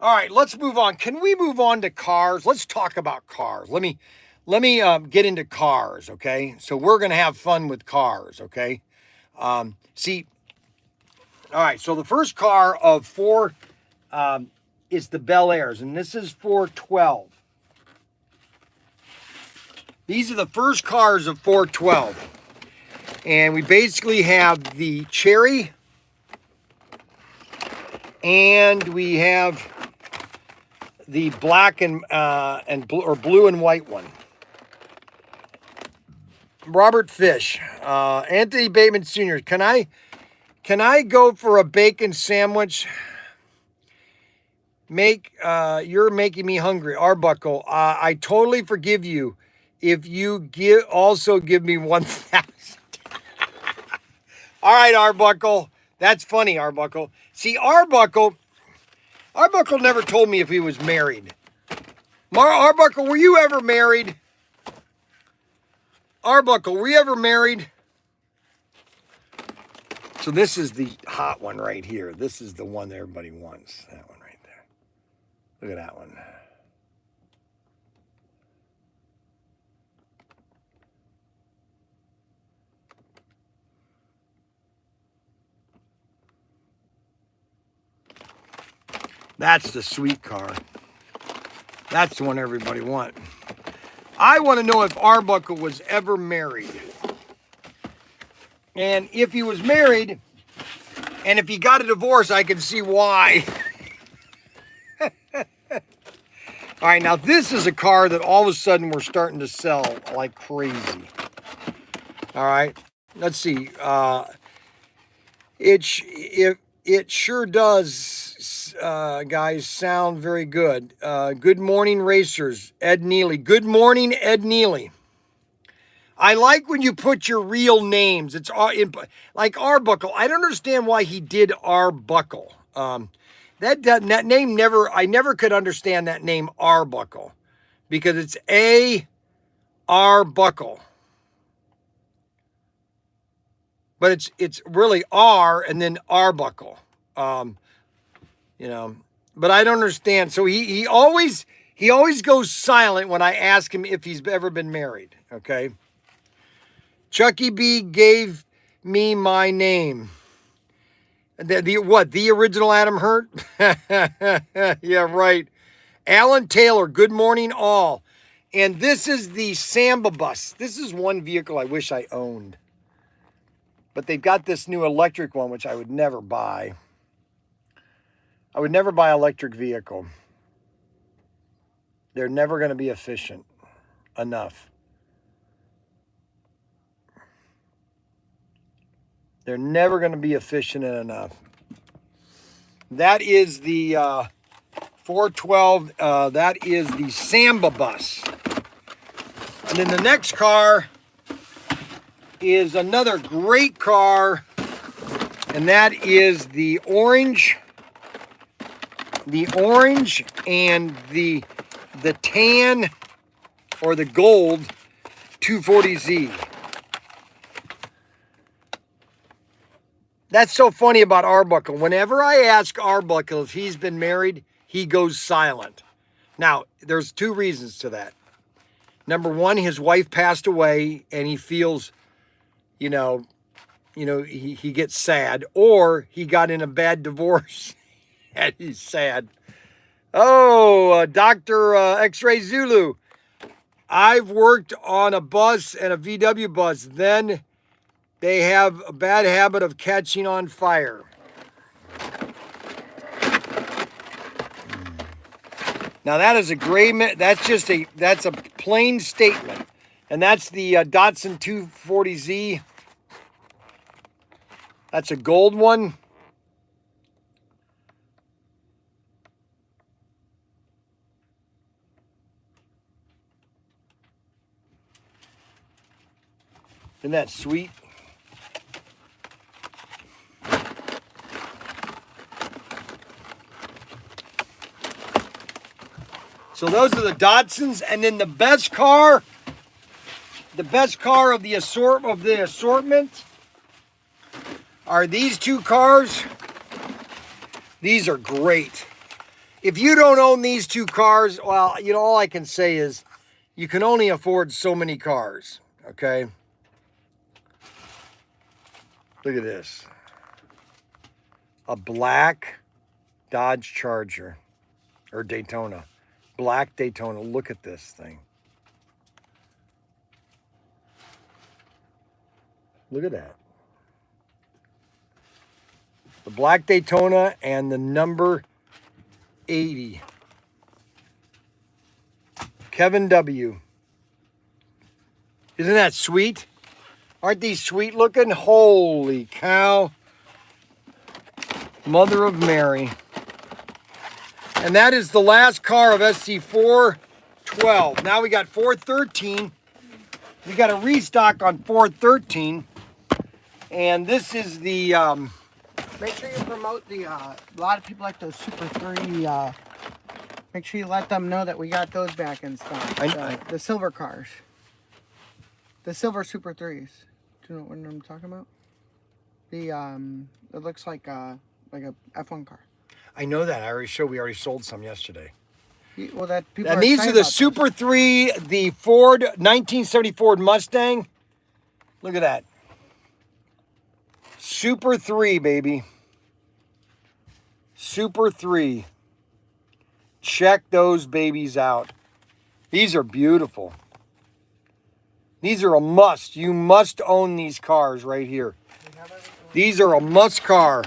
All right, let's move on. Can we move on to cars? Let's talk about cars. Let me get into cars, okay? So we're gonna have fun with cars, okay? See, all right. So the first car of 4 is the Bel Airs, and this is 412. These are the first cars of 412, and we basically have the Cherry, and we have the black and blue and white one. Robert Fish, Anthony Bateman Sr. Can I go for a bacon sandwich? You're making me hungry. Arbuckle, I totally forgive you if you give me 1,000. All right, Arbuckle. That's funny, Arbuckle. See, Arbuckle never told me if he was married. Arbuckle, were you ever married? Arbuckle, were you ever married? So this is the hot one right here. This is the one that everybody wants. That one right there. Look at that one. That's the sweet car. That's the one everybody wants. I want to know if Arbuckle was ever married. And if he was married, and if he got a divorce, I can see why. All right, now this is a car that all of a sudden we're starting to sell like crazy. All right, let's see. It sure does, guys, sound very good. Good morning, racers. Ed Neely. Good morning, Ed Neely. I like when you put your real names. It's like Arbuckle. I don't understand why he did Arbuckle. That name I never could understand that name Arbuckle, because it's Arbuckle. But it's really R and then Arbuckle. But I don't understand. So he always goes silent when I ask him if he's ever been married. Okay. Chucky B gave me my name. The original Adam Hurt? Yeah, right. Alan Taylor, good morning all. And this is the Samba bus. This is one vehicle I wish I owned. But they've got this new electric one, which I would never buy. I would never buy an electric vehicle. They're never going to be efficient enough. They're never going to be efficient enough. That is the 412. That is the Samba bus. And then the next car is another great car, and that is the orange. The orange and the tan or the gold 240Z. That's so funny about Arbuckle. Whenever I ask Arbuckle if he's been married, he goes silent. Now, there's two reasons to that. Number one, his wife passed away and he feels, he gets sad, or he got in a bad divorce and he's sad. Oh, Dr. X-Ray Zulu. I've worked on a bus and a VW bus. Then they have a bad habit of catching on fire. Now that is a gray, that's a plain statement. And that's the Datsun 240Z. That's a gold one. Isn't that sweet? So those are the Datsuns, and then the best car of the assortment are these two cars. These are great. If you don't own these two cars, well, all I can say is you can only afford so many cars, okay? Look at this. A black Dodge Charger or Daytona. Black Daytona. Look at this thing. Look at that. The black Daytona and the number 80. Kevin W. Isn't that sweet? Aren't these sweet looking? Holy cow. Mother of Mary. And that is the last car of SC412. Now we got 413. We got a restock on 413. And this is the...
Make sure you promote the, a lot of people like those Super 3, make sure you let them know that we got those back in stock. The silver cars. The silver Super 3s. Do you know what I'm talking about? The, it looks like a F1 car.
I know that. We already sold some yesterday.
Well, that people
And
are
these are
excited
the
about
Super 3, the Ford 1970 Ford Mustang. Look at that. Super 3, baby. Super 3. Check those babies out. These are beautiful. These are a must. You must own these cars right here. These are a must car.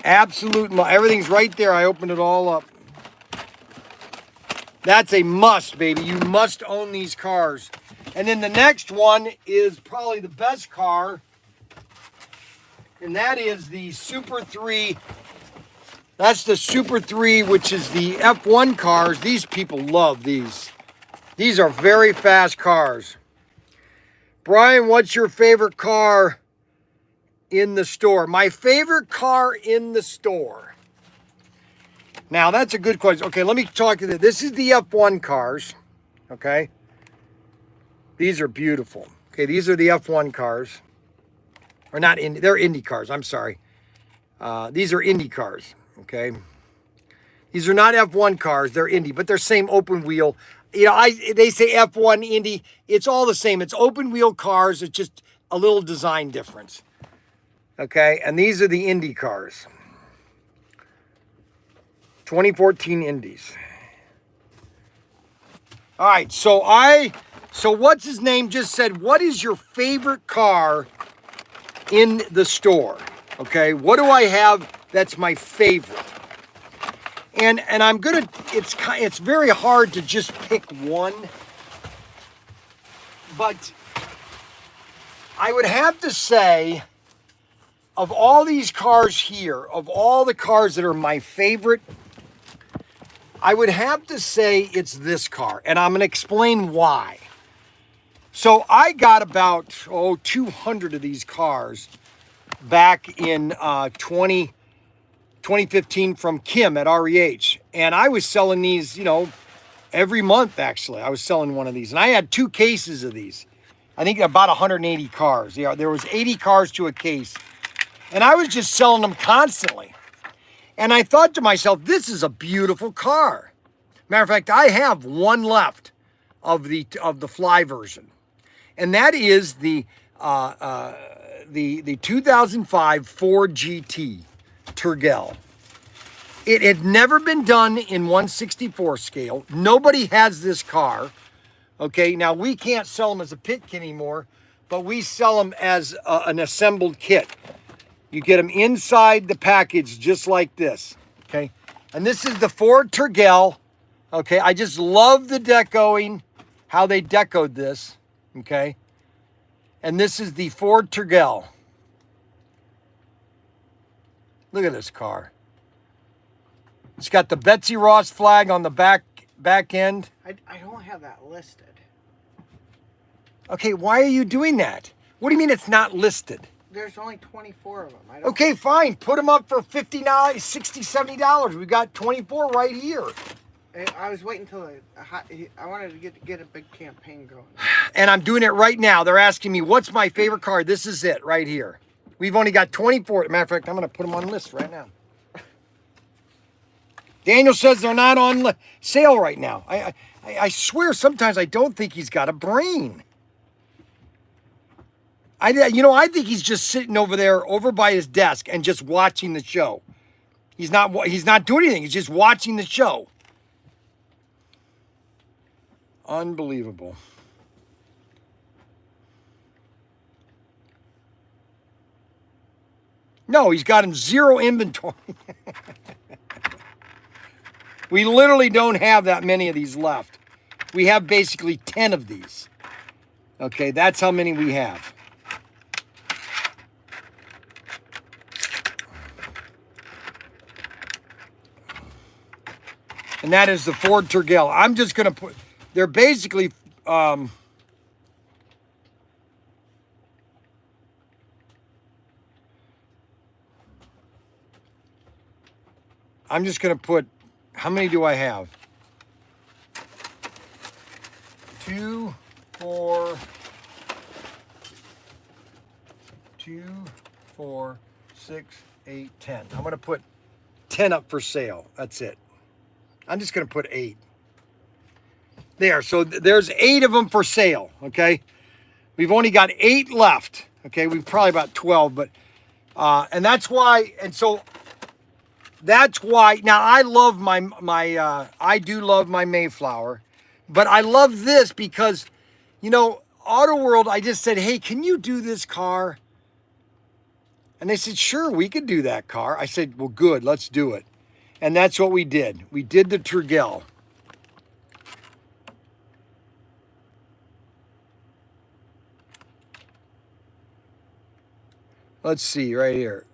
Absolute must. Everything's right there. I opened it all up. That's a must, baby. You must own these cars. And then the next one is probably the best car. And that is the Super 3. That's the Super 3, which is the F1 cars. These people love these. These are very fast cars. Brian, what's your favorite car in the store? My favorite car in the store. Now, that's a good question. Okay, let me talk to you. This is the F1 cars. Okay. These are beautiful. Okay, these are the F1 cars. Or not Indy, they're Indy cars, I'm sorry. These are Indy cars, okay? These are not F1 cars, they're Indy, but they're same open wheel. You know, they say F1 Indy, it's all the same. It's open wheel cars, it's just a little design difference. Okay, and these are the Indy cars. 2014 Indies. All right, so what's his name just said, what is your favorite car in the store? Okay, what do I have that's my favorite? And I'm gonna, it's very hard to just pick one, but I would have to say, of all these cars here, of all the cars that are my favorite, I would have to say it's this car, and I'm gonna explain why. So I got about, 200 of these cars back in 2015 from Kim at REH. And I was selling these, every month, actually. I was selling one of these. And I had 2 cases of these. I think about 180 cars. Yeah, there was 80 cars to a case. And I was just selling them constantly. And I thought to myself, this is a beautiful car. Matter of fact, I have one left of the Fly version. And that is the 2005 Ford GT Tergel. It had never been done in 1/64 scale. Nobody has this car. Okay, now we can't sell them as a pit kit anymore, but we sell them as an assembled kit. You get them inside the package just like this. Okay, and this is the Ford Tergel. Okay, I just love the decoing, how they decoed this. Okay, and this is the Ford Tergel. Look at this car. It's got the Betsy Ross flag on the back end.
I don't have that listed.
Okay, why are you doing that? What do you mean it's not listed?
There's only 24 of them.
Okay, fine. Put them up for $59, $60, $70. We got 24 right here.
I was waiting until I wanted to get a big campaign going.
And I'm doing it right now. They're asking me, what's my favorite car? This is it right here. We've only got 24. Matter of fact, I'm going to put them on the list right now. Daniel says they're not on sale right now. I swear sometimes I don't think he's got a brain. I think he's just sitting over by his desk and just watching the show. He's not doing anything. He's just watching the show. Unbelievable. No, he's got him zero inventory. We literally don't have that many of these left. We have basically 10 of these. Okay, that's how many we have. And that is the Ford Tergel. I'm just going to put, they're basically, I'm just going to put, how many do I have? 2, 4, 2, 4, 6, 8, 10. I'm going to put 10 up for sale. That's it. I'm just going to put 8. There, so there's 8 of them for sale, okay? We've only got 8 left, okay? We've probably about 12, but, and that's why, and so that's why, now I love I do love my Mayflower, but I love this because, you know, Auto World, I just said, hey, can you do this car? And they said, sure, we could do that car. I said, well, good, let's do it. And that's what we did. We did the Tergel. Let's see right here.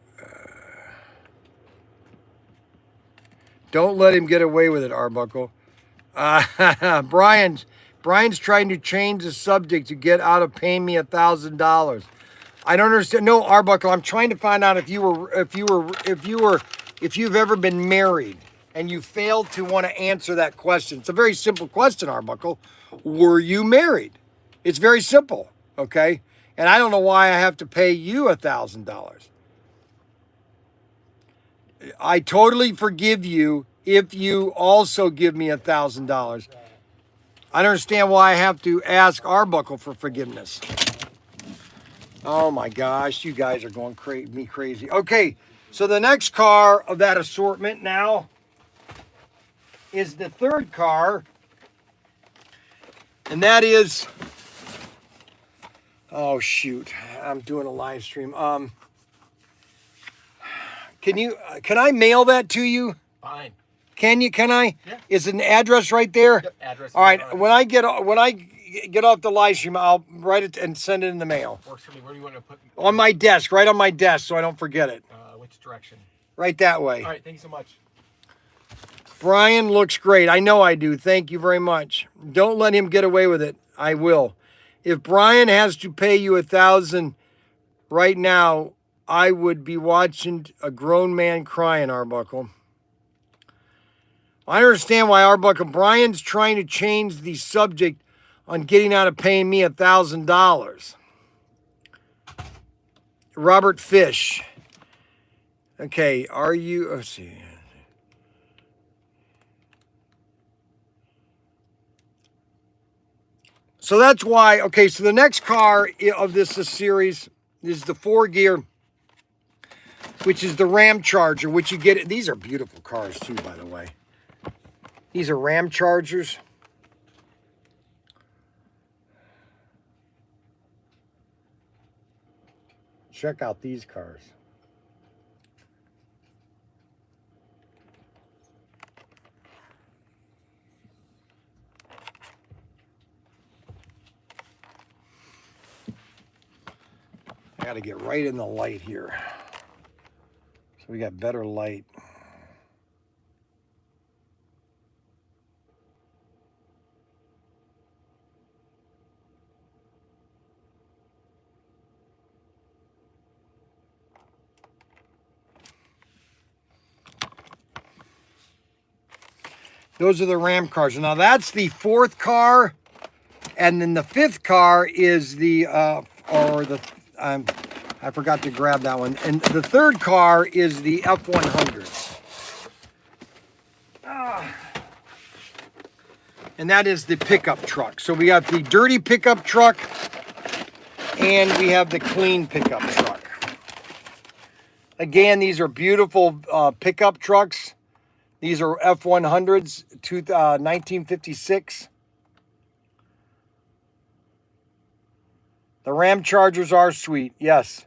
Don't let him get away with it, Arbuckle. Brian's trying to change the subject to get out of paying me $1,000. I don't understand. No, Arbuckle, I'm trying to find out if you've ever been married and you failed to want to answer that question. It's a very simple question, Arbuckle. Were you married? It's very simple, okay? And I don't know why I have to pay you $1,000. I totally forgive you if you also give me $1,000. I don't understand why I have to ask Arbuckle for forgiveness. Oh my gosh, you guys are going me crazy. Okay, so the next car of that assortment now is the third car, and that is, oh shoot, I'm doing a live stream. Can I mail that to you?
Fine.
Can I?
Yeah.
Is an address right there?
Yep, address.
All right. When I get off the live stream, I'll write it and send it in the mail.
Works for me. Where do you want to put?
On my desk, right on my desk, so I don't forget it.
Which direction?
Right that way.
All right. Thank you so much.
Brian looks great. I know I do. Thank you very much. Don't let him get away with it. I will. If Brian has to pay you $1,000 right now, I would be watching a grown man crying, Arbuckle. I understand why Arbuckle. Brian's trying to change the subject on getting out of paying me $1,000. Robert Fish. Okay, are you? Let's see. So that's why. Okay, so the next car of this series is the 4-gear, which is the Ram Charger, which you get. These are beautiful cars too, by the way. These are Ram Chargers. Check out these cars. I got to get right in the light here. So we got better light. Those are the Ram cars. Now that's the 4th car, and then the 5th car is the I forgot to grab that one. And the 3rd car is the F100. And that is the pickup truck. So we got the dirty pickup truck, and we have the clean pickup truck. Again, these are beautiful pickup trucks. These are F100s, 1956. The Ram Chargers are sweet, yes.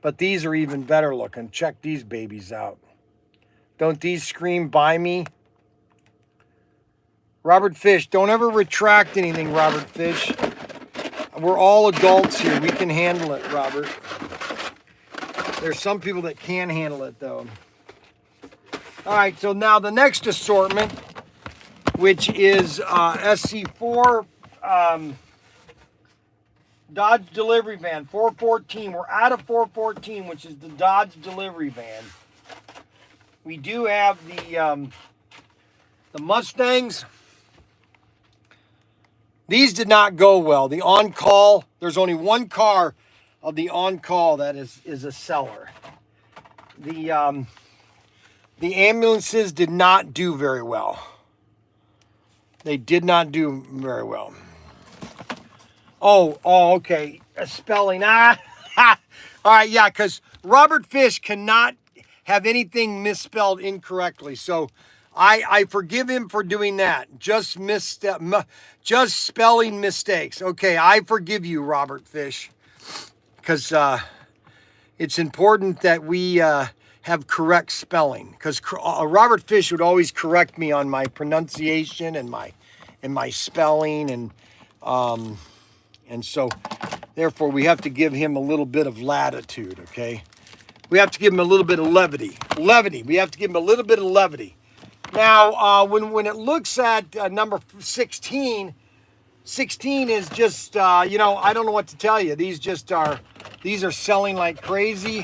But these are even better looking. Check these babies out. Don't these scream, buy me? Robert Fish, don't ever retract anything, Robert Fish. We're all adults here. We can handle it, Robert. There's some people that can handle it, though. All right, so now the next assortment, which is SC4 Dodge delivery van, 414. We're out of 414, which is the Dodge delivery van. We do have the Mustangs. These did not go well. The on-call, there's only one car of the on-call that is a seller. The ambulances did not do very well. They did not do very well. Oh, okay. Spelling. All right, yeah, because Robert Fish cannot have anything misspelled incorrectly. So I forgive him for doing that. Just spelling mistakes. Okay, I forgive you, Robert Fish, because it's important that we have correct spelling. Because Robert Fish would always correct me on my pronunciation and my spelling, and so therefore we have to give him a little bit of latitude. Okay, we have to give him a little bit of levity. We have to give him a little bit of levity. Now, when it looks at number 16, 16 is just, I don't know what to tell you. These are selling like crazy.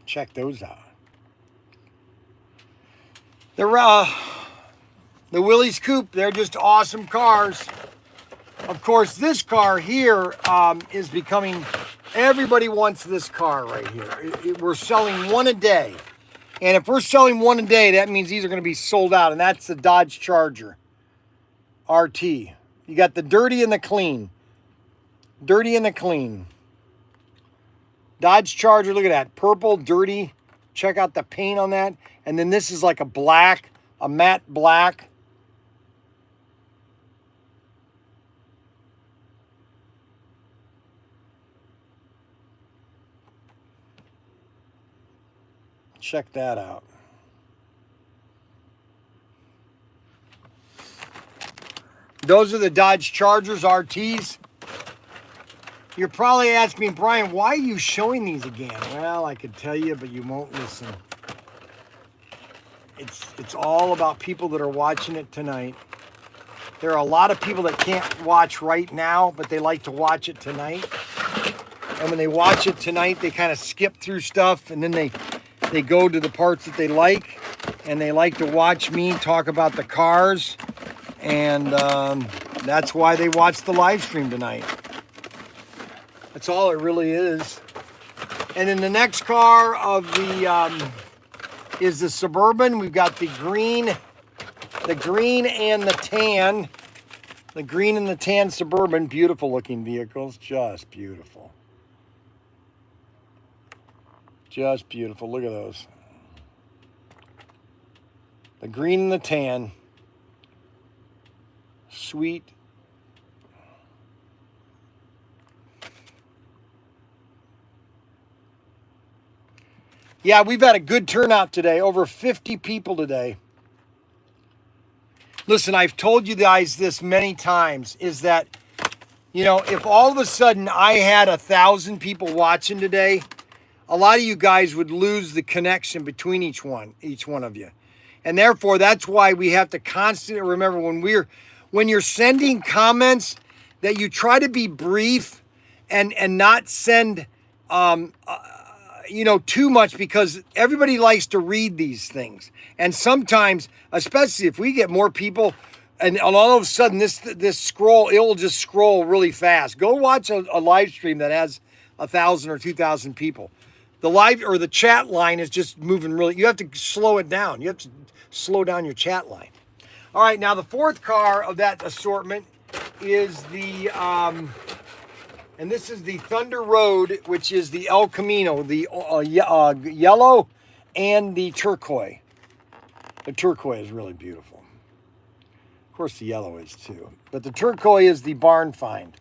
Check those out. The Willys Coupe, they're just awesome cars. Of course, this car here is becoming, everybody wants this car right here. We're selling one a day. And if we're selling one a day, that means these are going to be sold out. And that's the Dodge Charger RT. You got the dirty and the clean. Dirty and the clean. Dodge Charger, look at that. Purple, dirty. Check out the paint on that. And then this is like a black, a matte black. Check that out. Those are the Dodge Chargers RTs. You're probably asking me, Brian, why are you showing these again? Well, I could tell you, but you won't listen. It's all about people that are watching it tonight. There are a lot of people that can't watch right now, but they like to watch it tonight. And when they watch it tonight, they kind of skip through stuff, and then they go to the parts that they like, and they like to watch me talk about the cars, and that's why they watch the live stream tonight. That's all it really is. And then the next car of the is the Suburban. We've got the green and the tan. The green and the tan Suburban, beautiful looking vehicles, just beautiful. Just beautiful. Look at those. The green and the tan. Sweet. Yeah, we've had a good turnout today. Over 50 people today. Listen, I've told you guys this many times, is that, if all of a sudden I had 1,000 people watching today, a lot of you guys would lose the connection between each one of you. And therefore, that's why we have to constantly remember when you're sending comments, that you try to be brief and not send too much, because everybody likes to read these things. And sometimes, especially if we get more people, and all of a sudden this scroll, it will just scroll really fast. Go watch a live stream that has 1,000 or 2,000 people. The live or the chat line is just moving really. You have to slow it down. You have to slow down your chat line. All right, now the fourth car of that assortment is the And this is the Thunder Road, which is the El Camino, the yellow and the turquoise. The turquoise is really beautiful. Of course, the yellow is too. But the turquoise is the barn find.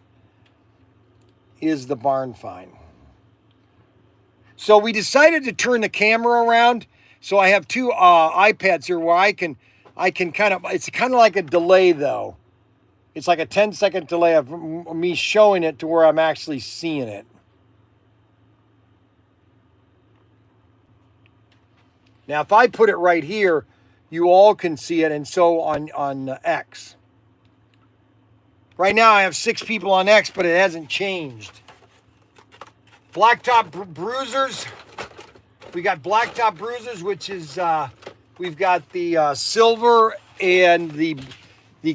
So we decided to turn the camera around. So I have two iPads here where I can kind of, it's kind of like a delay though. It's like a 10-second delay of me showing it to where I'm actually seeing it. Now, if I put it right here, you all can see it, and so on X. Right now, I have 6 people on X, but it hasn't changed. Blacktop Bruisers. We got Blacktop Bruisers, which is, we've got the silver and the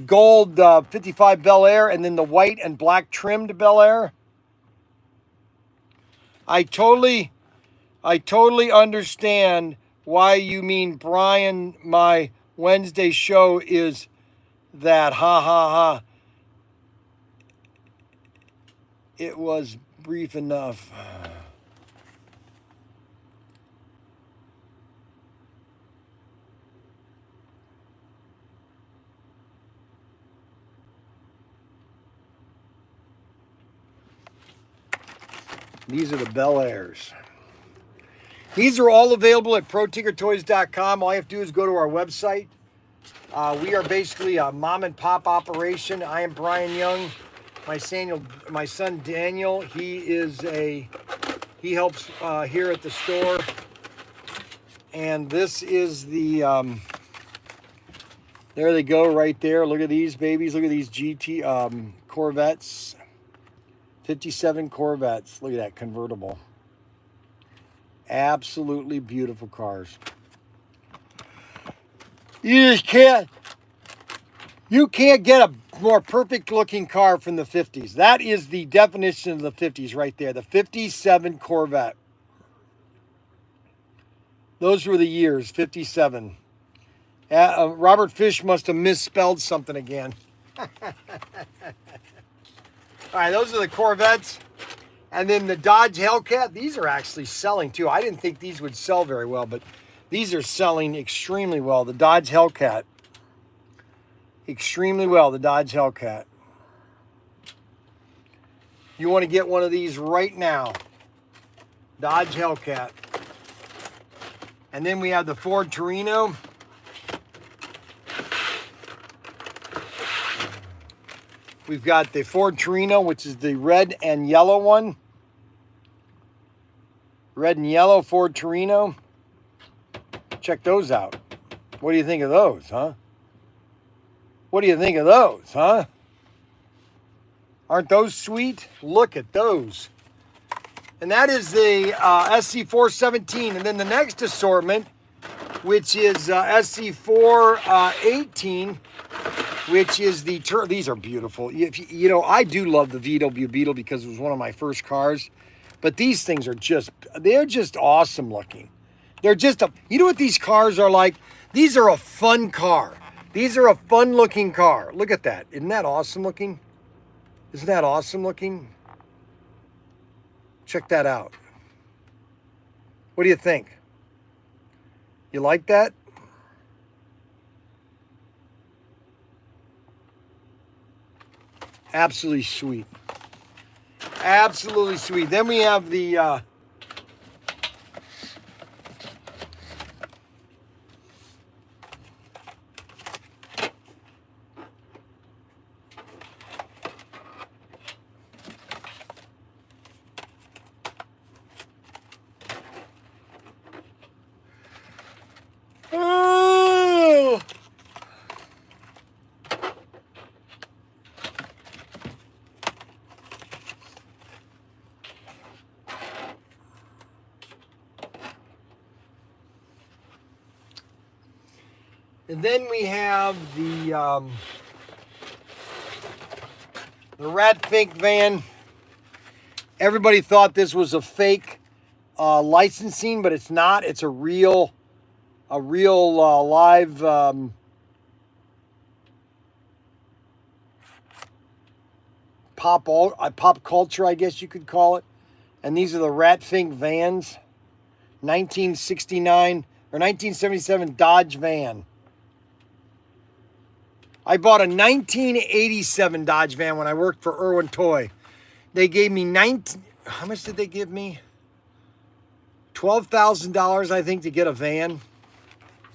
gold 55 Bel Air, and then the white and black trimmed Bel Air. I totally understand why you mean, Bryan, my Wednesday show is that, ha ha ha. It was brief enough. These are the Bel Airs. These are all available at ProTinkerToys.com. All you have to do is go to our website. We are basically a mom and pop operation. I am Bryan Young. My son Daniel, he helps here at the store. And this is the, there they go right there. Look at these babies. Look at these GT Corvettes. 57 Corvettes. Look at that convertible. Absolutely beautiful cars. You can't get a more perfect looking car from the 50s. That is the definition of the 50s right there. The 57 Corvette. Those were the years, 57. Robert Fish must have misspelled something again. All right, those are the Corvettes. And then the Dodge Hellcat, these are actually selling too. I didn't think these would sell very well, but these are selling extremely well. The Dodge Hellcat. Extremely well, the Dodge Hellcat. You want to get one of these right now. Dodge Hellcat. And then we have the Ford Torino. We've got the Ford Torino, which is the red and yellow one. Red and yellow Ford Torino. Check those out. What do you think of those, huh? What do you think of those, huh? Aren't those sweet? Look at those. And that is the SC417. And then the next assortment, which is SC418, which is the, these are beautiful. You know, I do love the VW Beetle because it was one of my first cars. But these things are they're just awesome looking. They're just, you know what these cars are like? These are a fun car. These are a fun looking car. Look at that. Isn't that awesome looking? Isn't that awesome looking? Check that out. What do you think? You like that? Absolutely sweet. Absolutely sweet. Then we have the oh! And then we have the Rat Fink van. Everybody thought this was a fake licensing, but it's not. It's a real live pop culture, I guess you could call it. And these are the Ratfink vans, 1969 or 1977 Dodge van. I bought a 1987 Dodge van when I worked for Irwin Toy. They gave me how much did they give me? $12,000, I think, to get a van.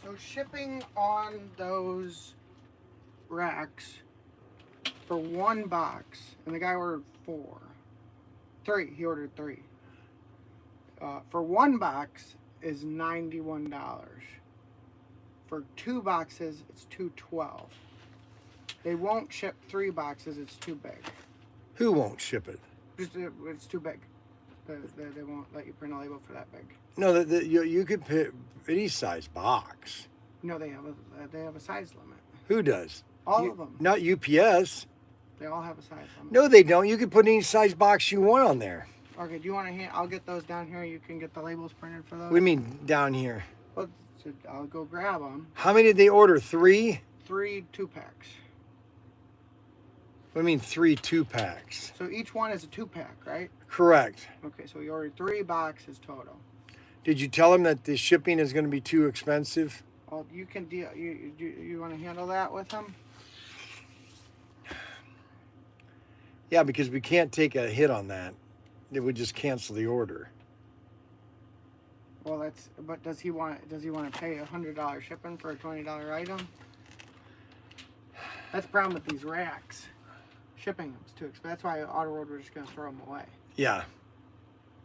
So shipping on those racks for one box, and the guy ordered three. He ordered three. For one box is $91. For two boxes, it's $212. They won't ship three boxes; it's too big.
Who won't ship it?
It's too big. They won't let you print a label for that big.
No, you could pick any size box.
No, they have a size limit.
Who does?
All of them.
Not UPS.
They all have a size limit.
No, they don't. You can put any size box you want on there.
Okay, do you want to I'll get those down here. You can get the labels printed for those.
What do you mean down here?
Well, so I'll go grab them.
How many did they order? 3?
3 2-packs.
What do you mean 3 2-packs?
So each one is a 2-pack, right?
Correct.
Okay, so we ordered 3 boxes total.
Did you tell them that the shipping is going to be too expensive?
Well, you can deal. You want to handle that with them?
Yeah, because we can't take a hit on that. It would just cancel the order.
Well, that's. But does he want to pay $100 shipping for a $20 item? That's the problem with these racks. Shipping them is too expensive. That's why Auto Road we're just gonna throw them away.
Yeah.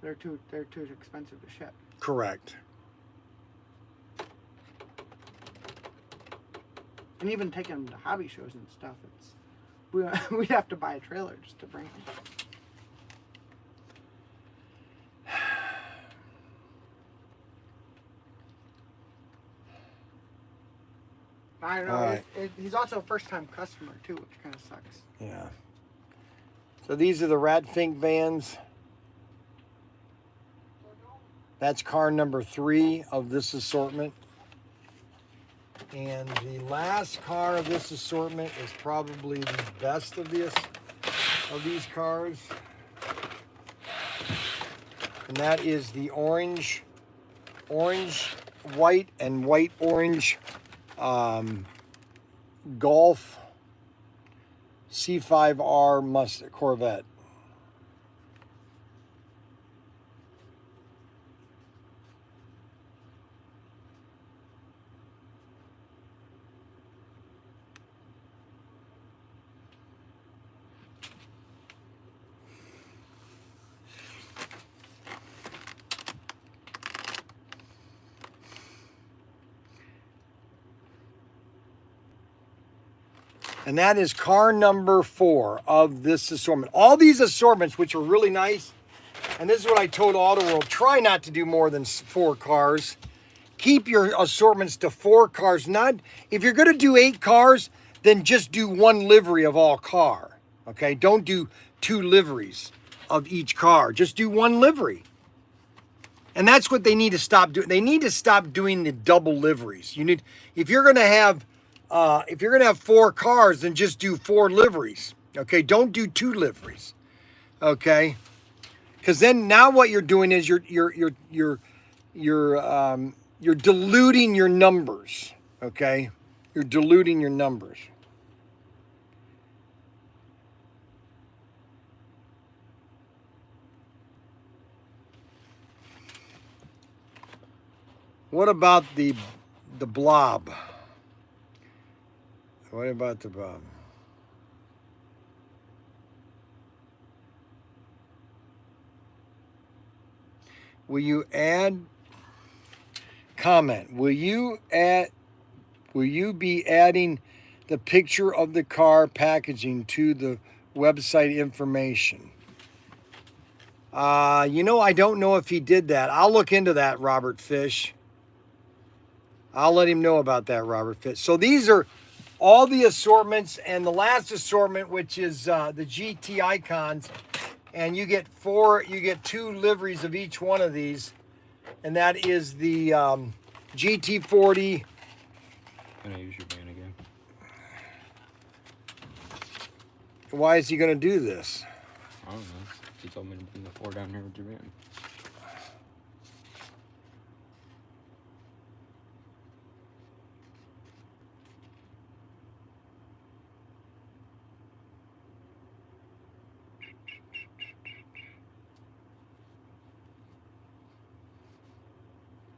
They're too expensive to ship.
Correct.
And even taking them to hobby shows and stuff, we'd have to buy a trailer just to bring them. I don't know.
All right.
He's also a first-time customer too, which kind of sucks.
Yeah. So these are the Ratfink vans. That's car number 3 of this assortment. And the last car of this assortment is probably the best of these cars. And that is the orange, white, and white orange Golf C5R Corvette. And that is car number 4 of this assortment. All these assortments, which are really nice, and this is what I told Auto World, try not to do more than 4 cars. Keep your assortments to 4 cars. If you're going to do 8 cars, then just do 1 livery of all car. Okay, don't do 2 liveries of each car. Just do 1 livery. And that's what they need to stop doing. They need to stop doing the double liveries. If you're going to have 4 cars, then just do 4 liveries. Okay, don't do 2 liveries. Okay, because then now what you're doing is you're diluting your numbers. Okay, you're diluting your numbers. What about the blob? What about the blob? Will you add comment? Will you be adding the picture of the car packaging to the website information? I don't know if he did that. I'll look into that, Robert Fish. I'll let him know about that, Robert Fish. So these are all the assortments, and the last assortment, which is the GT Icons, and you get 2 liveries of each one of these, and that is the GT40.
Can I use your van again?
Why is he going to do this?
I don't know. He told me to bring the 4 down here with your van.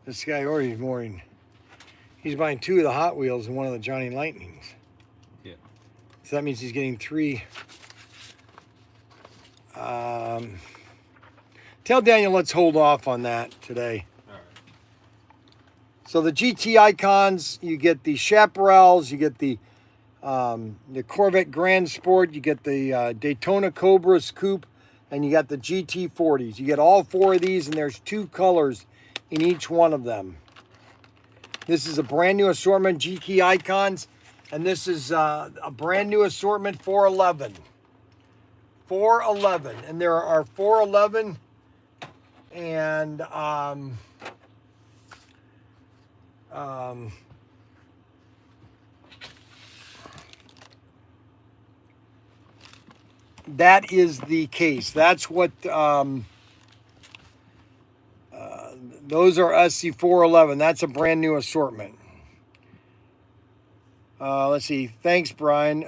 This guy already mooring. He's buying 2 of the Hot Wheels and 1 of the Johnny Lightnings.
Yeah.
So that means he's getting 3. Tell Daniel let's hold off on that today.
All right.
So the GT Icons, you get the Chaparrals, you get the Corvette Grand Sport, you get the Daytona Cobras Coupe, and you got the GT40s. You get all 4 of these, and there's 2 colors in each one of them. This is a brand new assortment, GT Icons, and this is a brand new assortment, 411. 411, and there are 411 and that is the case. That's what those are SC411. That's a brand new assortment. Let's see. Thanks, Bryan.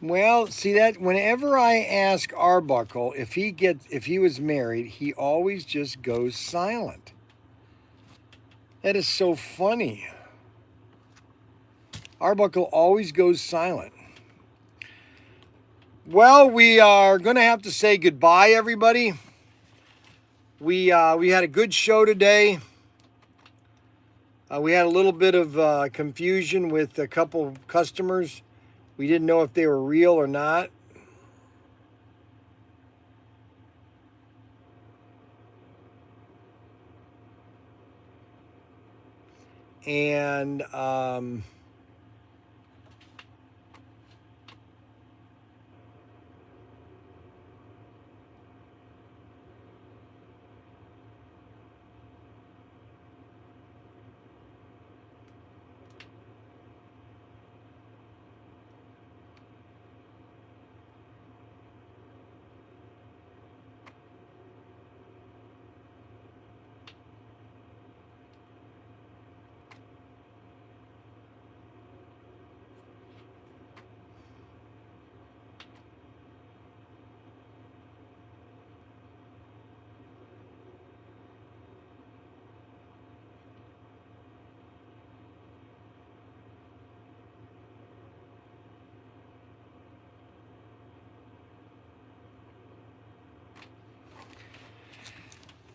Well, see that whenever I ask Arbuckle if he was married, he always just goes silent. That is so funny. Arbuckle always goes silent. Well, we are going to have to say goodbye, everybody. We had a good show today. We had a little bit of confusion with a couple customers. We didn't know if they were real or not. And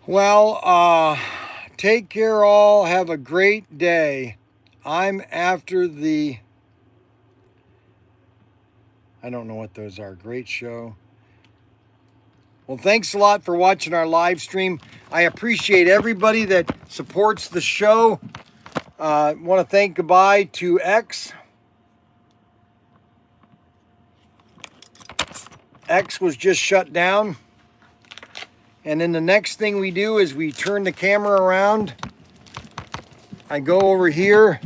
well, take care all. Have a great day. I'm after the, I don't know what those are. Great show. Well, thanks a lot for watching our live stream. I appreciate everybody that supports the show. I want to thank goodbye to X. X was just shut down. And then the next thing we do is we turn the camera around. I go over here.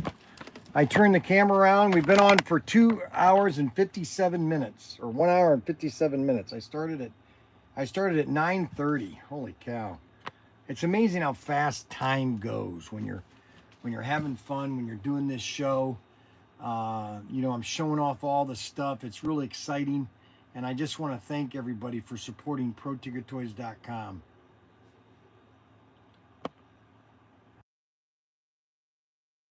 I turn the camera around. We've been on for 2 hours and 57 minutes, or 1 hour and 57 minutes. I started at 9:30. Holy cow! It's amazing how fast time goes when you're having fun, when you're doing this show. I'm showing off all the stuff. It's really exciting. And I just want to thank everybody for supporting ProTinkerToys.com.